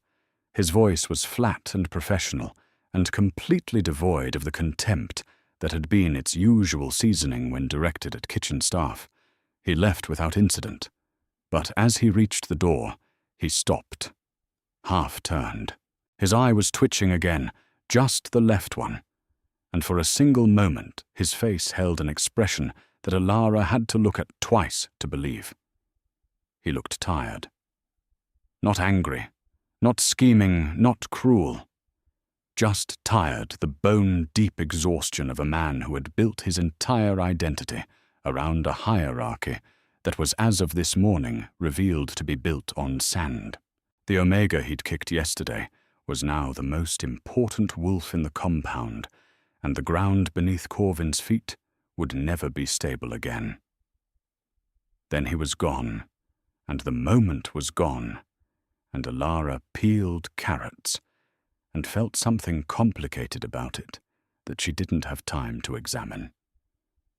His voice was flat and professional, and completely devoid of the contempt that had been its usual seasoning when directed at kitchen staff. He left without incident, but as he reached the door, he stopped, half-turned. His eye was twitching again, just the left one, and for a single moment his face held an expression that Ilara had to look at twice to believe. He looked tired. Not angry, not scheming, not cruel. Just tired, the bone-deep exhaustion of a man who had built his entire identity around a hierarchy that was as of this morning revealed to be built on sand. The Omega he'd kicked yesterday was now the most important wolf in the compound, and the ground beneath Corvin's feet would never be stable again. Then he was gone, and the moment was gone, and Ilara peeled carrots, and felt something complicated about it that she didn't have time to examine.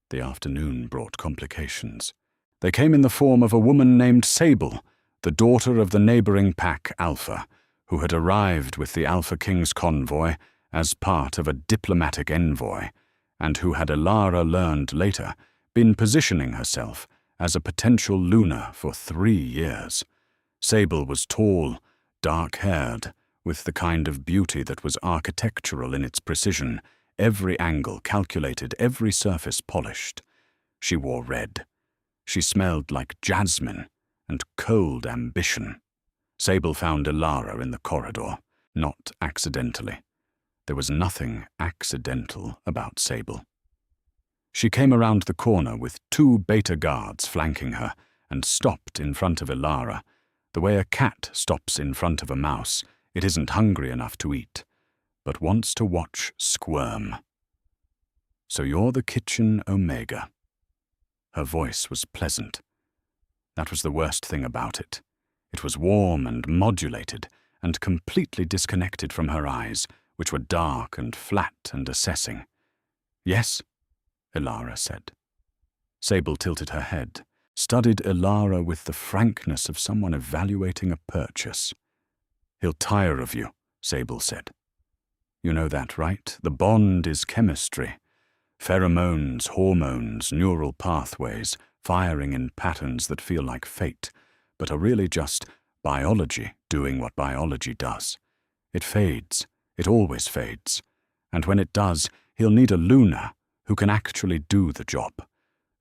The afternoon brought complications. They came in the form of a woman named Sable, the daughter of the neighboring pack Alpha, who had arrived with the Alpha King's convoy as part of a diplomatic envoy, and who had, Ilara learned later, been positioning herself as a potential Luna for 3 years. Sable was tall, dark-haired, with the kind of beauty that was architectural in its precision, every angle calculated, every surface polished. She wore red. She smelled like jasmine and cold ambition. Sable found Ilara in the corridor, not accidentally. There was nothing accidental about Sable. She came around the corner with 2 beta guards flanking her and stopped in front of Ilara. The way a cat stops in front of a mouse, it isn't hungry enough to eat, but wants to watch squirm. "So you're the kitchen Omega." Her voice was pleasant. That was the worst thing about it. It was warm and modulated, and completely disconnected from her eyes, which were dark and flat and assessing. "Yes," Ilara said. Sable tilted her head, studied Ilara with the frankness of someone evaluating a purchase. "He'll tire of you," Sable said. "You know that, right? The bond is chemistry. Pheromones, hormones, neural pathways, firing in patterns that feel like fate, but are really just biology doing what biology does. It fades. It always fades. And when it does, he'll need a Luna who can actually do the job,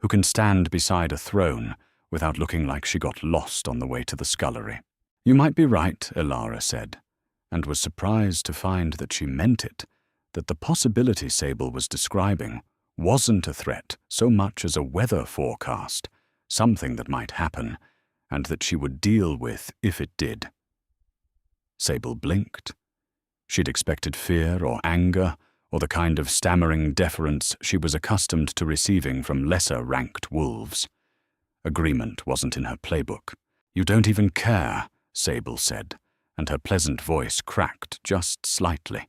who can stand beside a throne without looking like she got lost on the way to the scullery." "You might be right," Ilara said, and was surprised to find that she meant it, that the possibility Sable was describing wasn't a threat so much as a weather forecast, something that might happen, and that she would deal with if it did. Sable blinked. She'd expected fear or anger, or the kind of stammering deference she was accustomed to receiving from lesser-ranked wolves. Agreement wasn't in her playbook. "You don't even care," Sable said, and her pleasant voice cracked just slightly,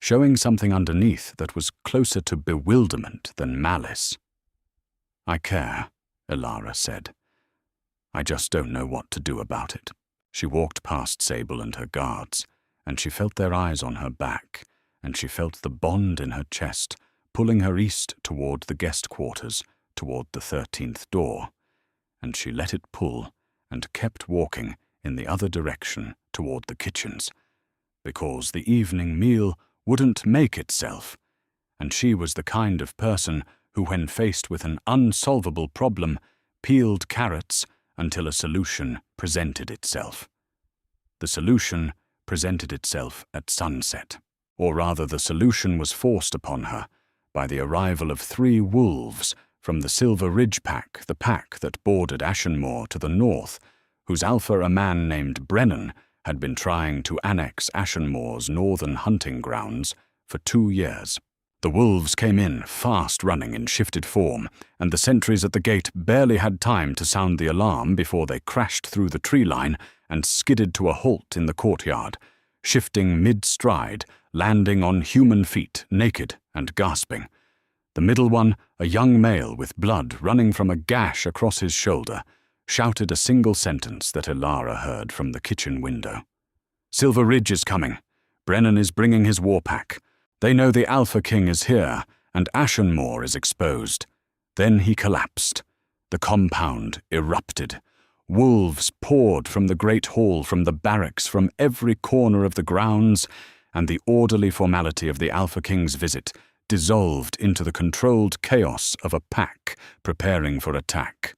showing something underneath that was closer to bewilderment than malice. "I care," Elara said. "I just don't know what to do about it." She walked past Sable and her guards, and she felt their eyes on her back, and she felt the bond in her chest, pulling her east toward the guest quarters, toward the 13th door, and she let it pull and kept walking in the other direction toward the kitchens, because the evening meal wouldn't make itself, and she was the kind of person who, when faced with an unsolvable problem, peeled carrots until a solution presented itself. The solution presented itself at sunset, or rather the solution was forced upon her by the arrival of 3 wolves from the Silver Ridge pack, the pack that bordered Ashenmoor to the north, whose alpha, a man named Brennan, had been trying to annex Ashenmoor's northern hunting grounds for 2 years. The wolves came in, fast running in shifted form, and the sentries at the gate barely had time to sound the alarm before they crashed through the tree line and skidded to a halt in the courtyard, shifting mid-stride, landing on human feet, naked and gasping. The middle one, a young male with blood running from a gash across his shoulder, shouted a single sentence that Elara heard from the kitchen window. "Silver Ridge is coming. Brennan is bringing his war pack. They know the Alpha King is here, and Ashenmoor is exposed." Then he collapsed. The compound erupted. Wolves poured from the great hall, from the barracks, from every corner of the grounds, and the orderly formality of the Alpha King's visit dissolved into the controlled chaos of a pack preparing for attack.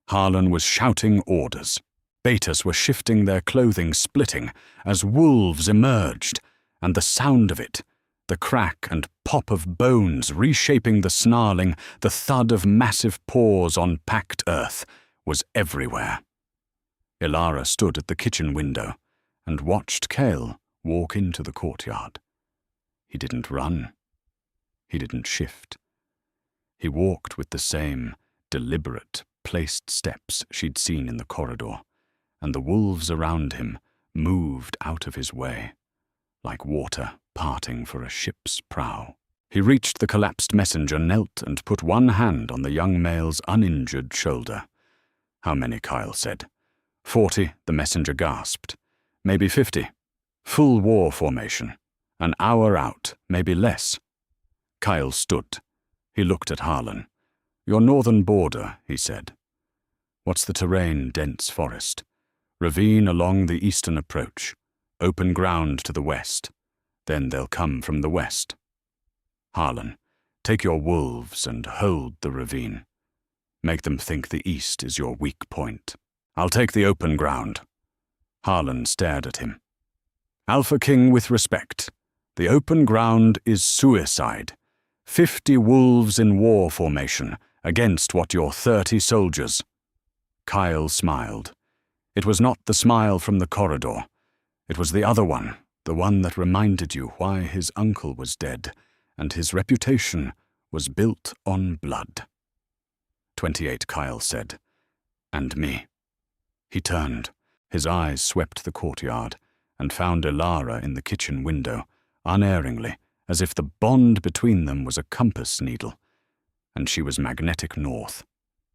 Harlan was shouting orders. Betas were shifting their clothing, splitting, as wolves emerged, and the sound of it, the crack and pop of bones reshaping the snarling, the thud of massive paws on packed earth, was everywhere. Elara stood at the kitchen window and watched Cale walk into the courtyard. He didn't run. He didn't shift. He walked with the same deliberate, placed steps she'd seen in the corridor, and the wolves around him moved out of his way, like water parting for a ship's prow. He reached the collapsed messenger, knelt, and put one hand on the young male's uninjured shoulder. "How many?" Kyle said. 40, the messenger gasped. "Maybe 50. Full war formation. An hour out, maybe less." Kyle stood. He looked at Harlan. "Your northern border," he said. "What's the terrain?" "Dense forest. Ravine along the eastern approach. Open ground to the west. Then they'll come from the west." "Harlan, take your wolves and hold the ravine. Make them think the east is your weak point." "I'll take the open ground." Harlan stared at him. "Alpha King, with respect, the open ground is suicide. 50 wolves in war formation against what, your 30 soldiers." Kyle smiled. It was not the smile from the corridor. It was the other one, the one that reminded you why his uncle was dead, and his reputation was built on blood. 28, Kyle said. "And me." He turned. His eyes swept the courtyard and found Elara in the kitchen window, unerringly, as if the bond between them was a compass needle, and she was magnetic north.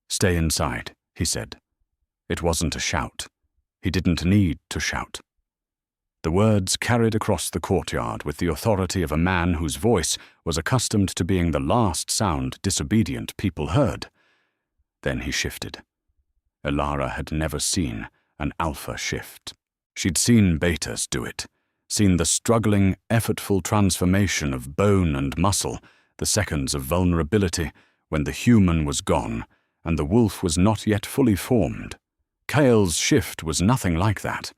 "Stay inside," he said. It wasn't a shout. He didn't need to shout. The words carried across the courtyard with the authority of a man whose voice was accustomed to being the last sound disobedient people heard. Then he shifted. Elara had never seen an alpha shift. She'd seen betas do it, seen the struggling, effortful transformation of bone and muscle, the seconds of vulnerability when the human was gone and the wolf was not yet fully formed. Cale's shift was nothing like that.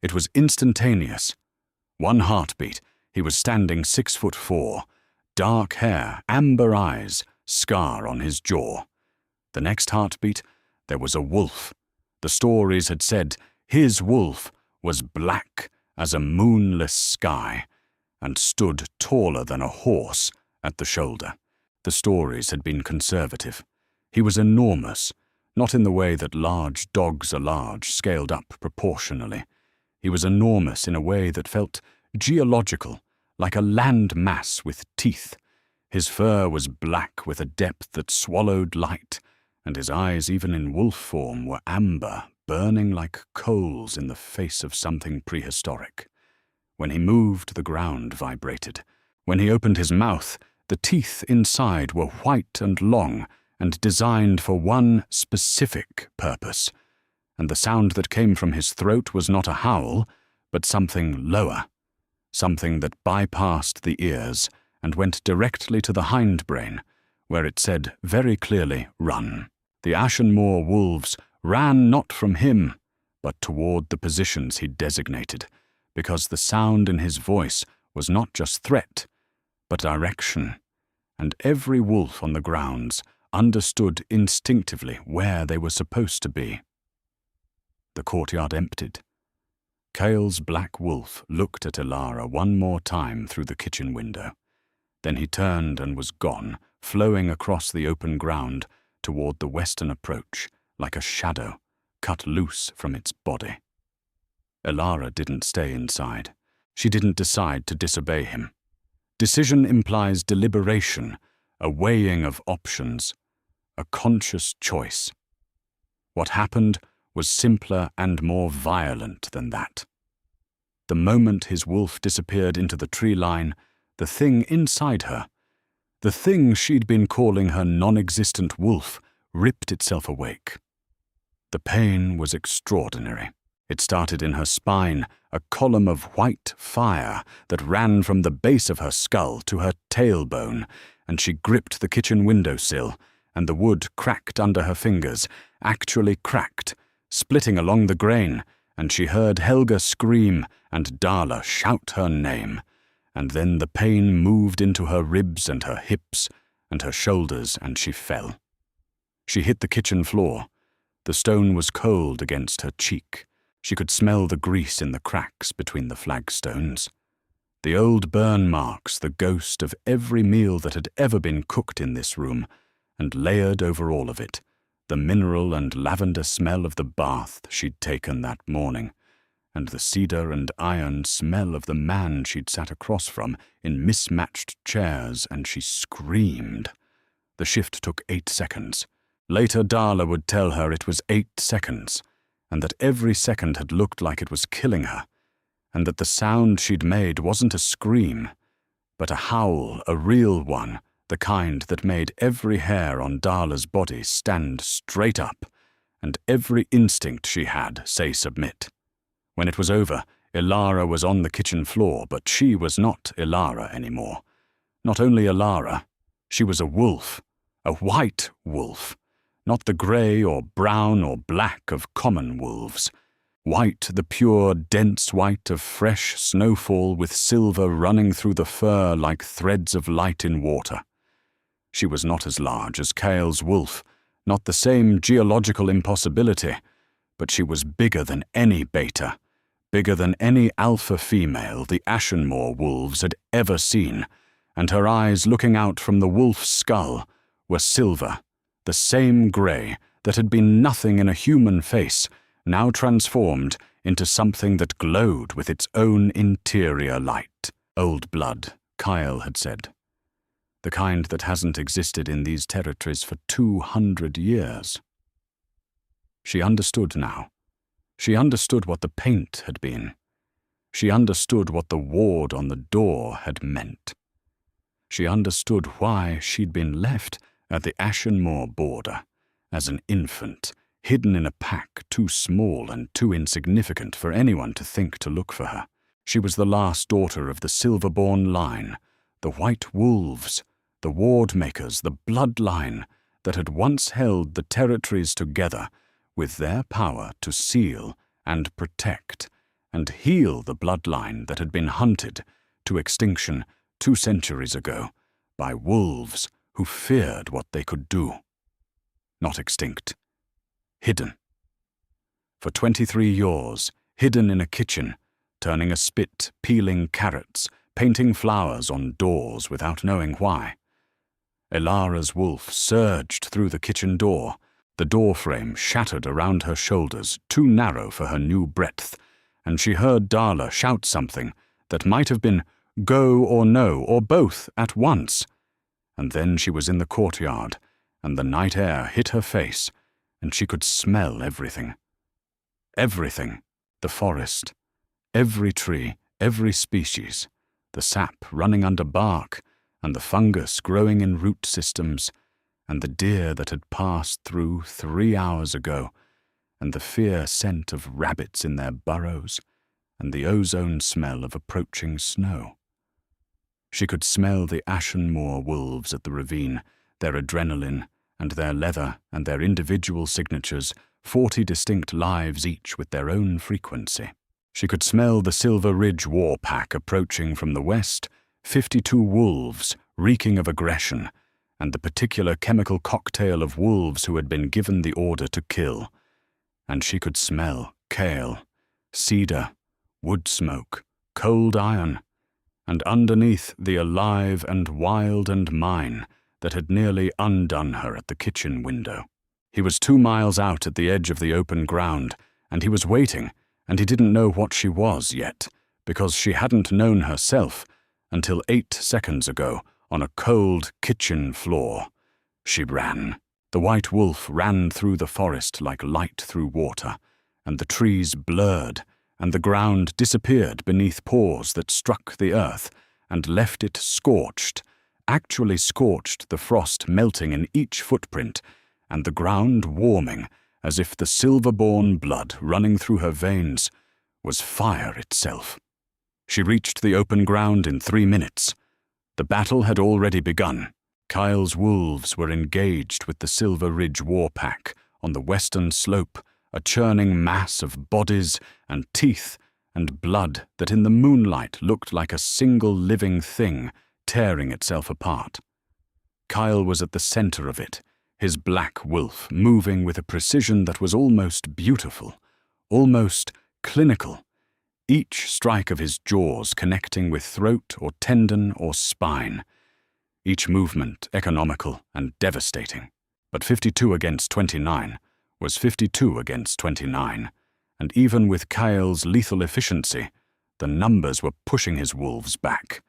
It was instantaneous. One heartbeat, he was standing 6'4", dark hair, amber eyes, scar on his jaw. The next heartbeat, there was a wolf. The stories had said his wolf was black as a moonless sky and stood taller than a horse at the shoulder. The stories had been conservative. He was enormous, not in the way that large dogs are large, scaled up proportionally. He was enormous in a way that felt geological, like a land mass with teeth. His fur was black with a depth that swallowed light, and his eyes, even in wolf form, were amber, burning like coals in the face of something prehistoric. When he moved, the ground vibrated. When he opened his mouth, the teeth inside were white and long and designed for one specific purpose. And the sound that came from his throat was not a howl, but something lower, something that bypassed the ears and went directly to the hindbrain, where it said very clearly, "Run." The Ashenmoor wolves ran not from him, but toward the positions he'd designated, because the sound in his voice was not just threat, but direction, and every wolf on the grounds understood instinctively where they were supposed to be. The courtyard emptied. Cale's black wolf looked at Elara one more time through the kitchen window. Then he turned and was gone, flowing across the open ground toward the western approach, like a shadow cut loose from its body. Elara didn't stay inside. She didn't decide to disobey him. Decision implies deliberation, a weighing of options, a conscious choice. What happened was simpler and more violent than that. The moment his wolf disappeared into the tree line, the thing inside her, the thing she'd been calling her non-existent wolf, ripped itself awake. The pain was extraordinary. It started in her spine, a column of white fire that ran from the base of her skull to her tailbone, and she gripped the kitchen windowsill, and the wood cracked under her fingers, actually cracked, splitting along the grain, and she heard Helga scream and Darla shout her name. And then the pain moved into her ribs and her hips and her shoulders, and she fell. She hit the kitchen floor. The stone was cold against her cheek. She could smell the grease in the cracks between the flagstones. The old burn marks, the ghost of every meal that had ever been cooked in this room, and layered over all of it, the mineral and lavender smell of the bath she'd taken that morning, and the cedar and iron smell of the man she'd sat across from in mismatched chairs, and she screamed. The shift took 8 seconds. Later Darla would tell her it was 8 seconds, and that every second had looked like it was killing her, and that the sound she'd made wasn't a scream, but a howl, a real one, the kind that made every hair on Darla's body stand straight up, and every instinct she had say submit. When it was over, Elara was on the kitchen floor, but she was not Elara anymore. Not only Elara, she was a wolf, a white wolf, not the grey or brown or black of common wolves. White, the pure, dense white of fresh snowfall with silver running through the fur like threads of light in water. She was not as large as Cale's wolf, not the same geological impossibility, but she was bigger than any beta, bigger than any alpha female the Ashenmoor wolves had ever seen, and her eyes looking out from the wolf's skull were silver, the same grey that had been nothing in a human face, now transformed into something that glowed with its own interior light. Old blood, Kyle had said. The kind that hasn't existed in these territories for 200 years. She understood now. She understood what the paint had been. She understood what the ward on the door had meant. She understood why she'd been left at the Ashenmoor border as an infant, hidden in a pack too small and too insignificant for anyone to think to look for her. She was the last daughter of the Silverborn line, the White Wolves, the Wardmakers, the bloodline that had once held the territories together with their power to seal and protect and heal the bloodline that had been hunted to extinction 2 centuries ago by wolves who feared what they could do. Not extinct. Hidden. For 23 years, hidden in a kitchen, turning a spit, peeling carrots, painting flowers on doors without knowing why. Elara's wolf surged through the kitchen door, the door frame shattered around her shoulders, too narrow for her new breadth, and she heard Darla shout something that might have been go or no, or both at once. And then she was in the courtyard, and the night air hit her face, and she could smell everything. Everything. The forest. Every tree, every species. The sap running under bark, and the fungus growing in root systems, and the deer that had passed through 3 hours ago, and the fierce scent of rabbits in their burrows, and the ozone smell of approaching snow. She could smell the ashen moor wolves at the ravine, their adrenaline, and their leather, and their individual signatures, 40 distinct lives each with their own frequency. She could smell the Silver Ridge war pack approaching from the west, 52 wolves reeking of aggression, and the particular chemical cocktail of wolves who had been given the order to kill. And she could smell kale, cedar, wood smoke, cold iron, and underneath the alive and wild and mine that had nearly undone her at the kitchen window. He was 2 miles out at the edge of the open ground, and he was waiting, and he didn't know what she was yet, because she hadn't known herself until 8 seconds ago on a cold kitchen floor. She ran. The white wolf ran through the forest like light through water, and the trees blurred, and the ground disappeared beneath paws that struck the earth and left it scorched, actually scorched, the frost melting in each footprint, and the ground warming as if the silver-born blood running through her veins was fire itself. She reached the open ground in 3 minutes. The battle had already begun. Kyle's wolves were engaged with the Silver Ridge war pack on the western slope, a churning mass of bodies and teeth and blood that in the moonlight looked like a single living thing tearing itself apart. Kyle was at the center of it, his black wolf moving with a precision that was almost beautiful, almost clinical, each strike of his jaws connecting with throat or tendon or spine, each movement economical and devastating. But 52 against 29 was 52 against 29, and even with Kyle's lethal efficiency, the numbers were pushing his wolves back.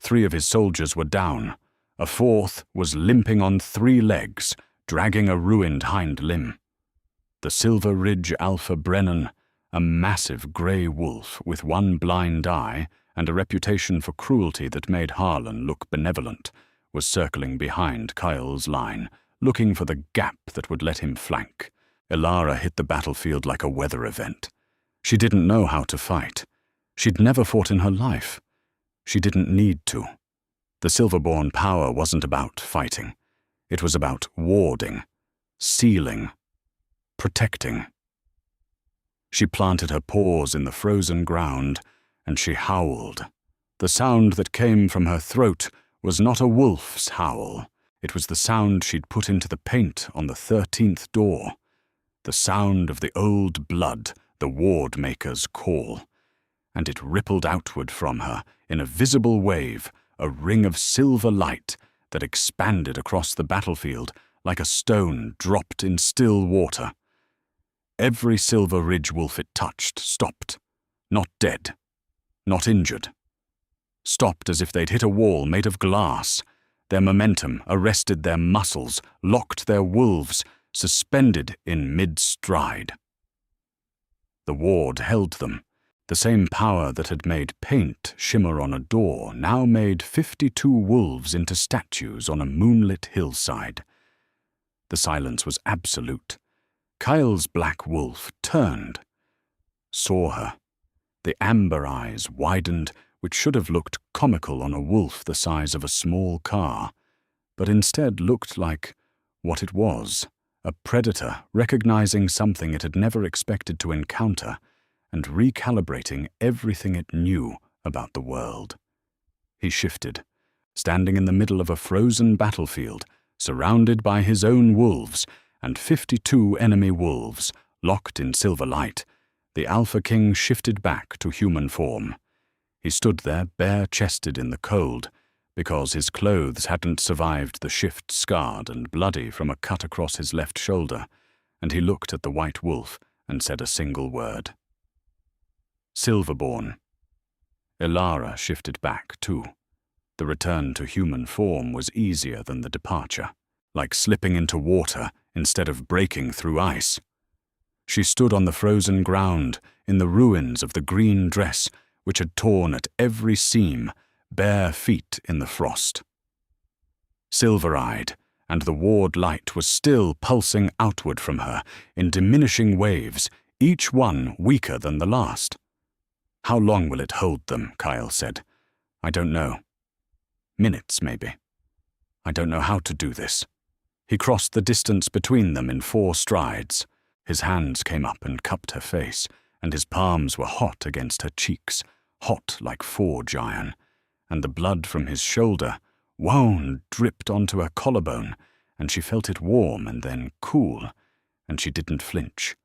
3 of his soldiers were down. A 4th was limping on 3 legs, dragging a ruined hind limb. The Silver Ridge Alpha Brennan, a massive grey wolf with 1 blind eye and a reputation for cruelty that made Harlan look benevolent, was circling behind Kyle's line, looking for the gap that would let him flank. Elara hit the battlefield like a weather event. She didn't know how to fight. She'd never fought in her life. She didn't need to. The Silverborn power wasn't about fighting. It was about warding, sealing, protecting. She planted her paws in the frozen ground, and she howled. The sound that came from her throat was not a wolf's howl. It was the sound she'd put into the paint on the 13th door. The sound of the old blood, the ward-maker's call. And it rippled outward from her in a visible wave, a ring of silver light that expanded across the battlefield like a stone dropped in still water. Every Silver Ridge wolf it touched stopped, not dead, not injured. Stopped as if they'd hit a wall made of glass. Their momentum arrested their muscles, locked their wolves, suspended in mid-stride. The ward held them. The same power that had made paint shimmer on a door now made 52 wolves into statues on a moonlit hillside. The silence was absolute. Kyle's black wolf turned, saw her. The amber eyes widened, which should have looked comical on a wolf the size of a small car, but instead looked like what it was, a predator recognizing something it had never expected to encounter and recalibrating everything it knew about the world. He shifted, standing in the middle of a frozen battlefield, surrounded by his own wolves and 52 enemy wolves, locked in silver light. The Alpha King shifted back to human form. He stood there bare-chested in the cold, because his clothes hadn't survived the shift scarred and bloody from a cut across his left shoulder, and he looked at the white wolf and said a single word. Silverborn. Ilara shifted back, too. The return to human form was easier than the departure, like slipping into water instead of breaking through ice. She stood on the frozen ground in the ruins of the green dress which had torn at every seam, bare feet in the frost. Silver-eyed, and the ward light was still pulsing outward from her in diminishing waves, each one weaker than the last. "How long will it hold them?" Kyle said. "I don't know. Minutes, maybe. I don't know how to do this." He crossed the distance between them in 4 strides. His hands came up and cupped her face, and his palms were hot against her cheeks, hot like forge iron, and the blood from his shoulder, wound, dripped onto her collarbone, and she felt it warm and then cool, and she didn't flinch.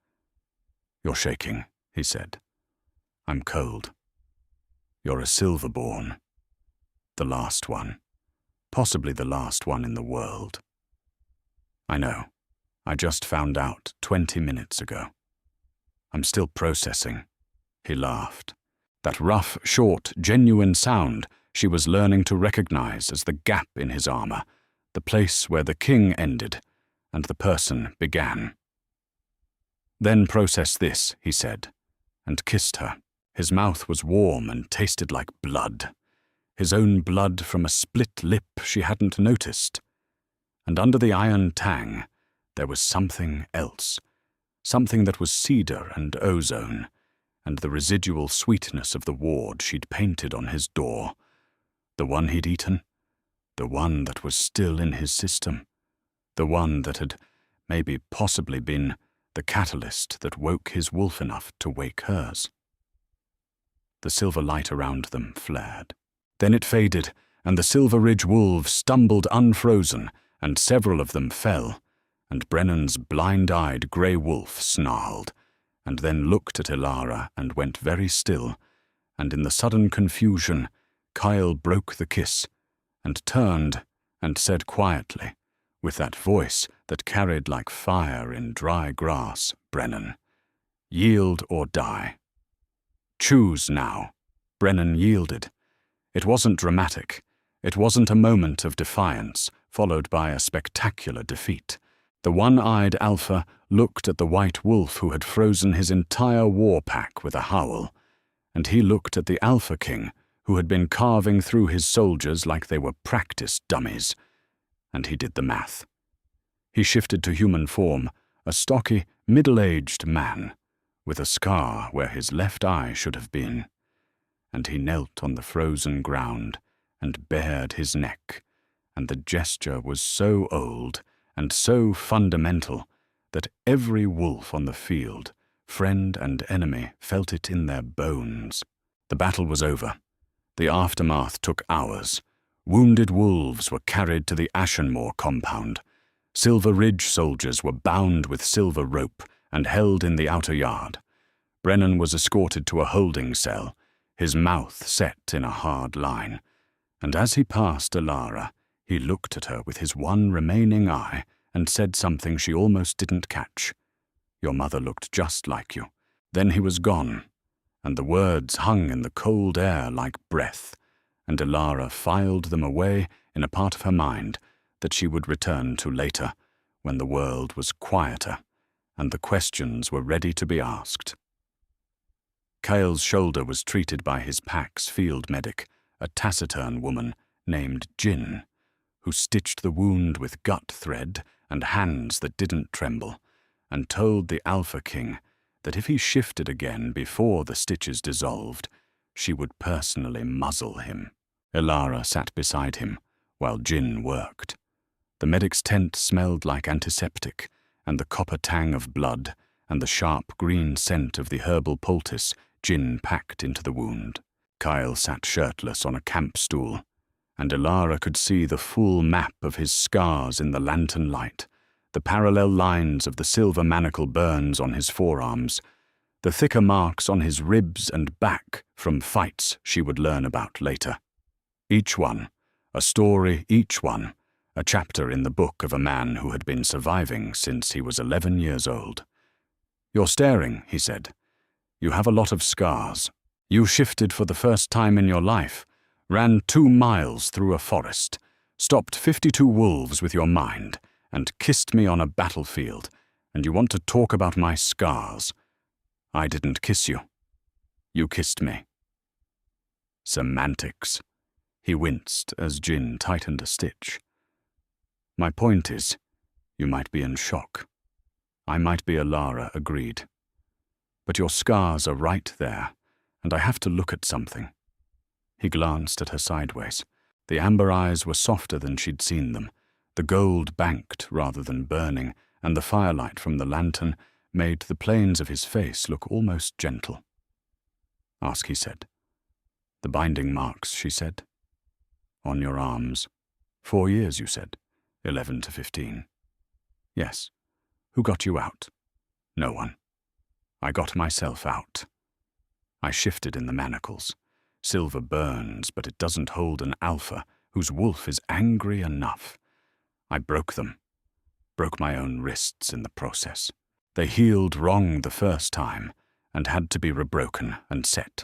"You're shaking," he said. "I'm cold. You're a Silverborn. The last one. Possibly the last one in the world." "I know. I just found out 20 minutes ago. I'm still processing." He laughed. That rough, short, genuine sound she was learning to recognize as the gap in his armor, the place where the king ended and the person began. "Then process this," he said, and kissed her. His mouth was warm and tasted like blood. His own blood from a split lip she hadn't noticed. And under the iron tang, there was something else, something that was cedar and ozone, and the residual sweetness of the ward she'd painted on his door. The one he'd eaten, the one that was still in his system, the one that had maybe possibly been the catalyst that woke his wolf enough to wake hers. The silver light around them flared. Then it faded, and the Silver Ridge wolves stumbled unfrozen, and several of them fell, and Brennan's blind-eyed grey wolf snarled, and then looked at Ilara and went very still, and in the sudden confusion, Kyle broke the kiss, and turned and said quietly, with that voice that carried like fire in dry grass, "Brennan, yield or die. Choose now." Brennan yielded. It wasn't dramatic. It wasn't a moment of defiance, followed by a spectacular defeat. The one-eyed alpha looked at the white wolf who had frozen his entire war pack with a howl, and he looked at the Alpha King who had been carving through his soldiers like they were practice dummies, and he did the math. He shifted to human form, a stocky, middle-aged man, with a scar where his left eye should have been, and he knelt on the frozen ground and bared his neck, and the gesture was so old and so fundamental that every wolf on the field, friend and enemy, felt it in their bones. The battle was over. The aftermath took hours. Wounded wolves were carried to the Ashenmoor compound. Silver Ridge soldiers were bound with silver rope and held in the outer yard. Brennan was escorted to a holding cell, his mouth set in a hard line, and as he passed Ilara, he looked at her with his one remaining eye and said something she almost didn't catch. "Your mother looked just like you." Then he was gone, and the words hung in the cold air like breath, and Ilara filed them away in a part of her mind that she would return to later, when the world was quieter and the questions were ready to be asked. Kyle's shoulder was treated by his pack's field medic, a taciturn woman named Jin, who stitched the wound with gut thread and hands that didn't tremble, and told the Alpha King that if he shifted again before the stitches dissolved, she would personally muzzle him. Ilara sat beside him while Jin worked. The medic's tent smelled like antiseptic, and the copper tang of blood and the sharp green scent of the herbal poultice Jin packed into the wound. Kyle sat shirtless on a camp stool, and Ilara could see the full map of his scars in the lantern light, the parallel lines of the silver manacle burns on his forearms, the thicker marks on his ribs and back from fights she would learn about later. Each one, a story, each one, a chapter in the book of a man who had been surviving since he was 11 years old. "You're staring," he said. "You have a lot of scars. You shifted for the first time in your life, ran 2 miles through a forest, stopped 52 wolves with your mind, and kissed me on a battlefield, and you want to talk about my scars. I didn't kiss you. You kissed me. Semantics. He winced as Jin tightened a stitch. My point is, you might be in shock. I might be, Alara agreed. But your scars are right there, and I have to look at something. He glanced at her sideways. The amber eyes were softer than she'd seen them. The gold banked rather than burning, and the firelight from the lantern made the planes of his face look almost gentle. Ask, he said. The binding marks, she said. On your arms. 4 years, you said. 11 to 15. Yes. Who got you out? No one. I got myself out. I shifted in the manacles. Silver burns, but it doesn't hold an alpha whose wolf is angry enough. I broke them. Broke my own wrists in the process. They healed wrong the first time and had to be rebroken and set.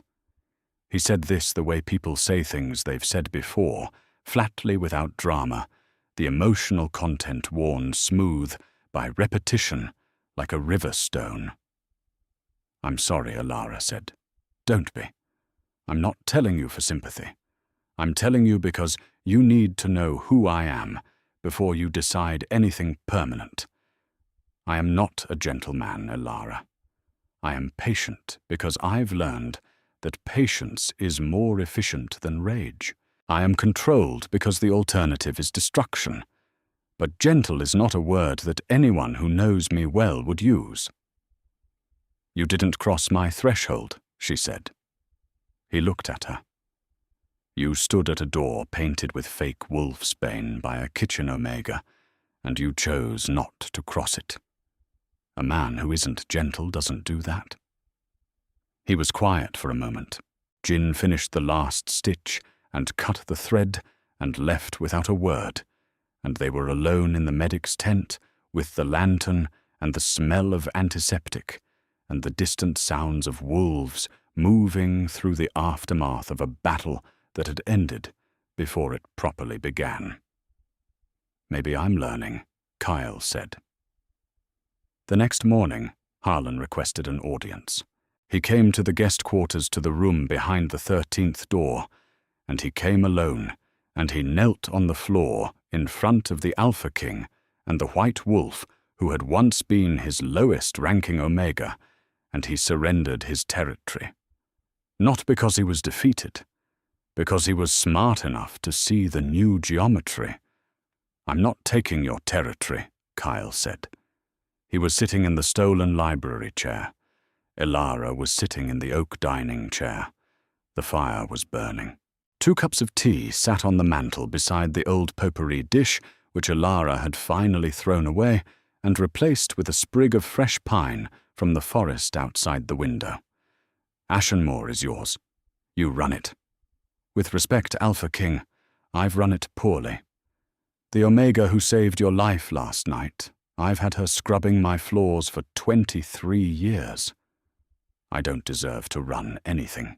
He said this the way people say things they've said before, flatly without drama, the emotional content worn smooth by repetition like a river stone. I'm sorry, Alara said. Don't be. I'm not telling you for sympathy. I'm telling you because you need to know who I am before you decide anything permanent. I am not a gentleman, Alara. I am patient because I've learned that patience is more efficient than rage. I am controlled because the alternative is destruction. But gentle is not a word that anyone who knows me well would use. You didn't cross my threshold, she said. He looked at her. You stood at a door painted with fake wolfsbane by a kitchen omega, and you chose not to cross it. A man who isn't gentle doesn't do that. He was quiet for a moment. Jin finished the last stitch and cut the thread and left without a word, and they were alone in the medic's tent with the lantern and the smell of antiseptic and the distant sounds of wolves moving through the aftermath of a battle that had ended before it properly began. Maybe I'm learning, Kyle said. The next morning, Harlan requested an audience. He came to the guest quarters to the room behind the 13th door, and he came alone, and he knelt on the floor in front of the Alpha King and the White Wolf who had once been his lowest-ranking Omega, and he surrendered his territory. Not because he was defeated, because he was smart enough to see the new geometry. I'm not taking your territory, Kyle said. He was sitting in the stolen library chair. Alara was sitting in the oak dining chair. The fire was burning. 2 cups of tea sat on the mantel beside the old potpourri dish, which Alara had finally thrown away and replaced with a sprig of fresh pine from the forest outside the window. Ashenmore is yours. You run it. With respect, Alpha King, I've run it poorly. The Omega who saved your life last night, I've had her scrubbing my floors for 23 years. I don't deserve to run anything.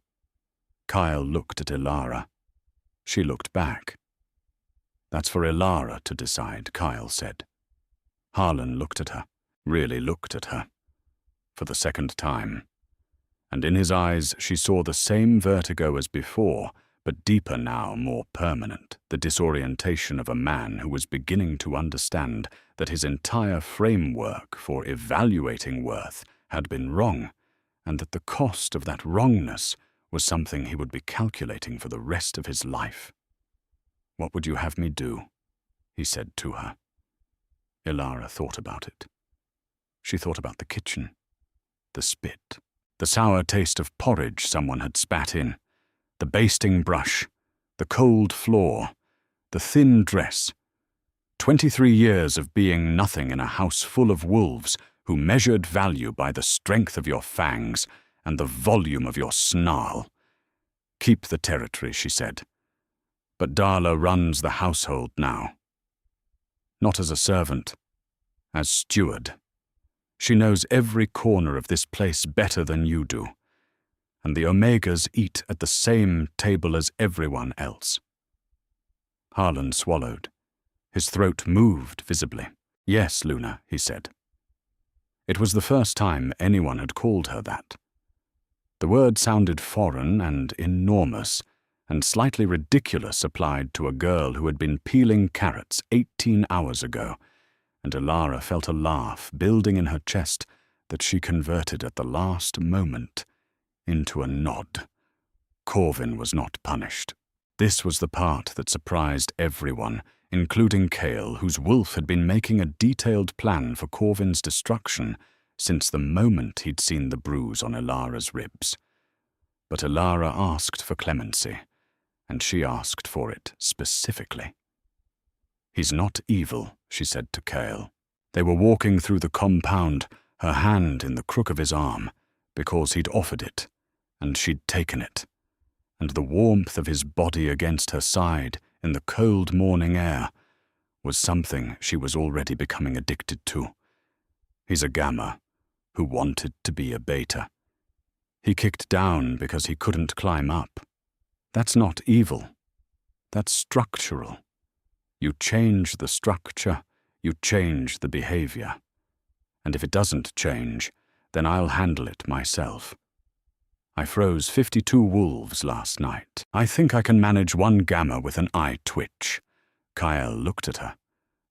Kyle looked at Alara. She looked back. That's for Alara to decide, Kyle said. Harlan looked at her, really looked at her, for the second time. And in his eyes she saw the same vertigo as before, but deeper now, more permanent, the disorientation of a man who was beginning to understand that his entire framework for evaluating worth had been wrong, and that the cost of that wrongness was something he would be calculating for the rest of his life. What would you have me do? He said to her. Alara thought about it. She thought about the kitchen, the spit, the sour taste of porridge someone had spat in, the basting brush, the cold floor, the thin dress. 23 years of being nothing in a house full of wolves who measured value by the strength of your fangs and the volume of your snarl. Keep the territory, she said. But Darla runs the household now. Not as a servant, as steward. She knows every corner of this place better than you do. and the Omegas eat at the same table as everyone else. Harlan swallowed. His throat moved visibly. Yes, Luna, he said. It was the first time anyone had called her that. The word sounded foreign and enormous, and slightly ridiculous applied to a girl who had been peeling carrots 18 hours ago, and Alara felt a laugh building in her chest that she converted at the last moment into a nod. Corvin was not punished. This was the part that surprised everyone, including Cale, whose wolf had been making a detailed plan for Corvin's destruction since the moment he'd seen the bruise on Alara's ribs. But Alara asked for clemency, and she asked for it specifically. He's not evil, she said to Cale. They were walking through the compound, her hand in the crook of his arm, because he'd offered it, and she'd taken it. And the warmth of his body against her side in the cold morning air was something she was already becoming addicted to. He's a gamma who wanted to be a beta. He kicked down because he couldn't climb up. That's not evil. That's structural. You change the structure, you change the behavior. And if it doesn't change, then I'll handle it myself. I froze 52 wolves last night. I think I can manage one gamma with an eye twitch. Kyle looked at her.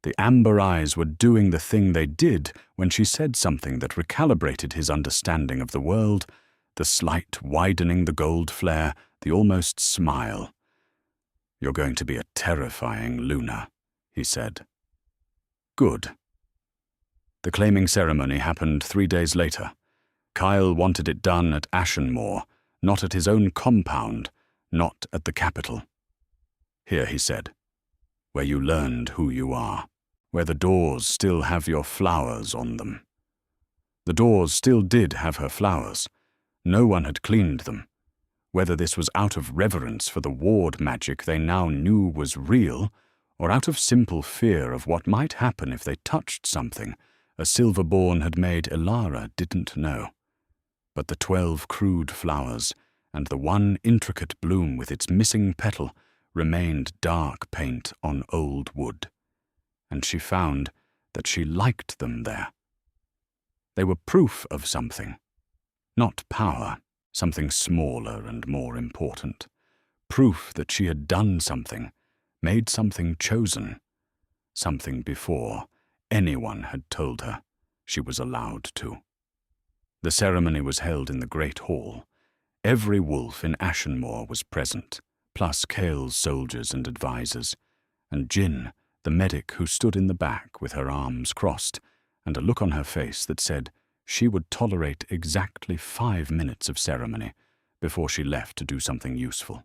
The amber eyes were doing the thing they did when she said something that recalibrated his understanding of the world, the slight widening, the gold flare, the almost smile. You're going to be a terrifying Luna, he said. Good. The claiming ceremony happened 3 days later. Kyle wanted it done at Ashenmoor, not at his own compound, not at the capital. Here, he said, where you learned who you are, where the doors still have your flowers on them. The doors still did have her flowers. No one had cleaned them. Whether this was out of reverence for the ward magic they now knew was real, or out of simple fear of what might happen if they touched something a Silverborn had made, Alara didn't know. But the 12 crude flowers and the one intricate bloom with its missing petal remained dark paint on old wood, and she found that she liked them there. They were proof of something, not power, something smaller and more important. Proof that she had done something, made something chosen, something before anyone had told her she was allowed to. The ceremony was held in the Great Hall. Every wolf in Ashenmoor was present, plus Cale's soldiers and advisors, and Jin, the medic who stood in the back with her arms crossed and a look on her face that said she would tolerate exactly 5 minutes of ceremony before she left to do something useful.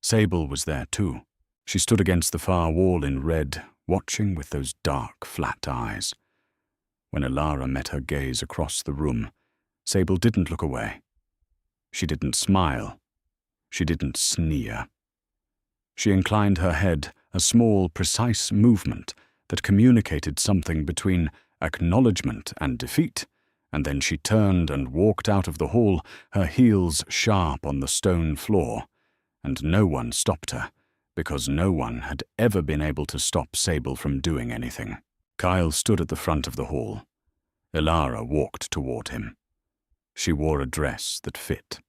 Sable was there too. She stood against the far wall in red, watching with those dark, flat eyes. When Alara met her gaze across the room, Sable didn't look away. She didn't smile. She didn't sneer. She inclined her head, a small, precise movement that communicated something between acknowledgement and defeat, and then she turned and walked out of the hall, her heels sharp on the stone floor, and no one stopped her, because no one had ever been able to stop Sable from doing anything. Kyle stood at the front of the hall. Alara walked toward him. She wore a dress that fit.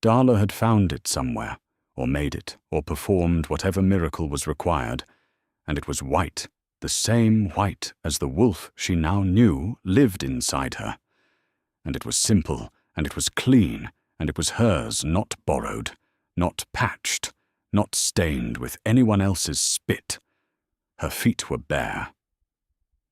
Darla had found it somewhere, or made it, or performed whatever miracle was required, and it was white, the same white as the wolf she now knew lived inside her. And it was simple, and it was clean, and it was hers, not borrowed, not patched, not stained with anyone else's spit. Her feet were bare.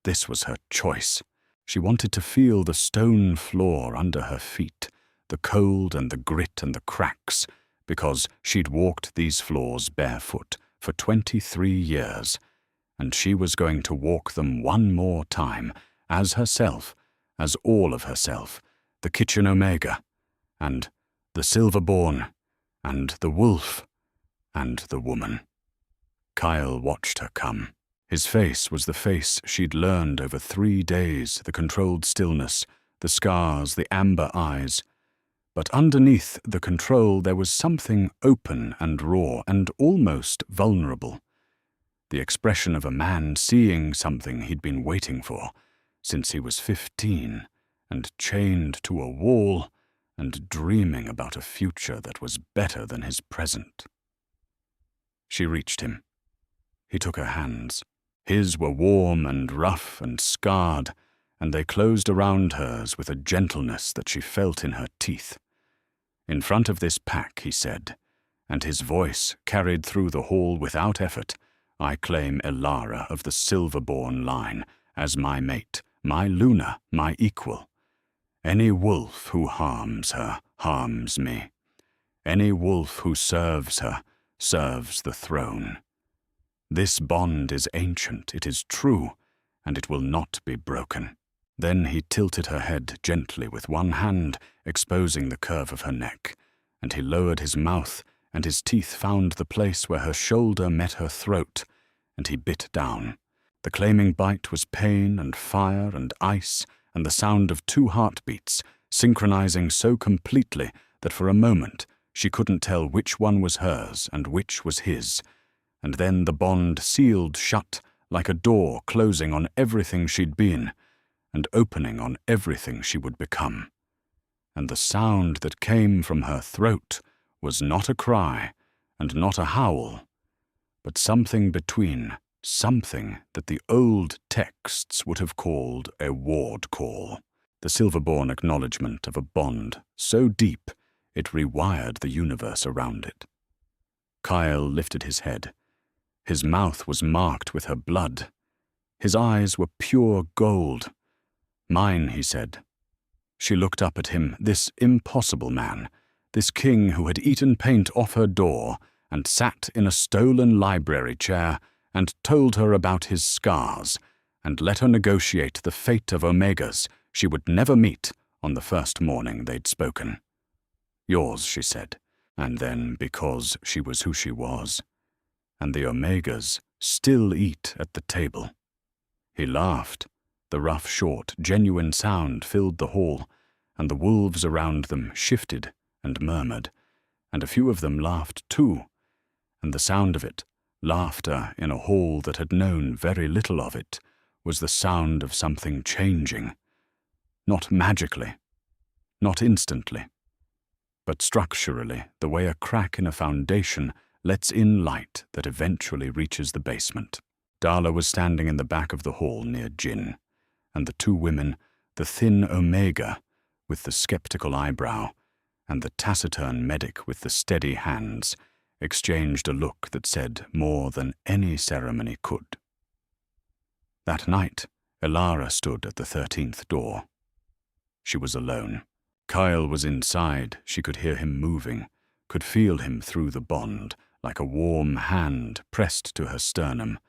This was her choice. She wanted to feel the stone floor under her feet, the cold and the grit and the cracks, because she'd walked these floors barefoot for 23 years, and she was going to walk them one more time, as herself, as all of herself, the kitchen Omega, and the Silverborn, and the wolf, and the woman. Kyle watched her come. His face was the face she'd learned over 3 days, the controlled stillness, the scars, the amber eyes. But underneath the control there was something open and raw and almost vulnerable. The expression of a man seeing something he'd been waiting for since he was 15 and chained to a wall and dreaming about a future that was better than his present. She reached him. He took her hands. His were warm and rough and scarred, and they closed around hers with a gentleness that she felt in her teeth. In front of this pack, he said, and his voice carried through the hall without effort, I claim Elara of the Silverborn line as my mate, my Luna, my equal. Any wolf who harms her harms me. Any wolf who serves her serves the throne. This bond is ancient, it is true, and it will not be broken. Then he tilted her head gently with one hand, exposing the curve of her neck, and he lowered his mouth, and his teeth found the place where her shoulder met her throat, and he bit down. The claiming bite was pain and fire and ice, and the sound of 2 heartbeats, synchronizing so completely that for a moment she couldn't tell which one was hers and which was his, and then the bond sealed shut like a door closing on everything she'd been, and opening on everything she would become. And the sound that came from her throat was not a cry and not a howl, but something between, something that the old texts would have called a ward call, the Silverborn acknowledgement of a bond so deep it rewired the universe around it. Kyle lifted his head. His mouth was marked with her blood. His eyes were pure gold. Mine, he said. She looked up at him, this impossible man, this king who had eaten paint off her door and sat in a stolen library chair and told her about his scars and let her negotiate the fate of Omegas she would never meet on the first morning they'd spoken. Yours, she said, and then because she was who she was. And the Omegas still eat at the table. He laughed. The rough, short, genuine sound filled the hall, and the wolves around them shifted and murmured, and a few of them laughed too, and the sound of it, laughter in a hall that had known very little of it, was the sound of something changing. Not magically, not instantly, but structurally, the way a crack in a foundation lets in light that eventually reaches the basement. Darla was standing in the back of the hall near Jin, and the 2 women, the thin Omega with the skeptical eyebrow, and the taciturn medic with the steady hands, exchanged a look that said more than any ceremony could. That night, Elara stood at the 13th door. She was alone. Kyle was inside. She could hear him moving, could feel him through the bond, like a warm hand pressed to her sternum,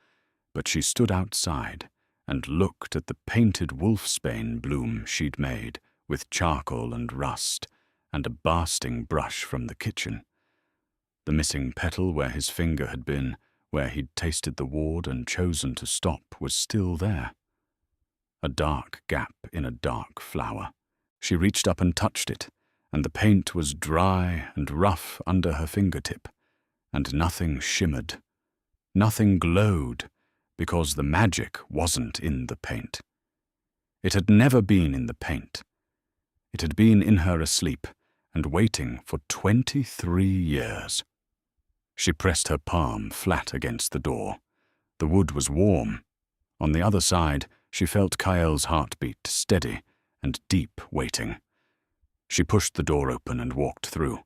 but she stood outside and looked at the painted wolfsbane bloom she'd made with charcoal and rust and a basting brush from the kitchen. The missing petal where his finger had been, where he'd tasted the ward and chosen to stop, was still there. A dark gap in a dark flower. She reached up and touched it, and the paint was dry and rough under her fingertip, and nothing shimmered. Nothing glowed, because the magic wasn't in the paint. It had never been in the paint. It had been in her asleep and waiting for 23 years. She pressed her palm flat against the door. The wood was warm. On the other side, she felt Kyle's heartbeat steady and deep waiting. She pushed the door open and walked through,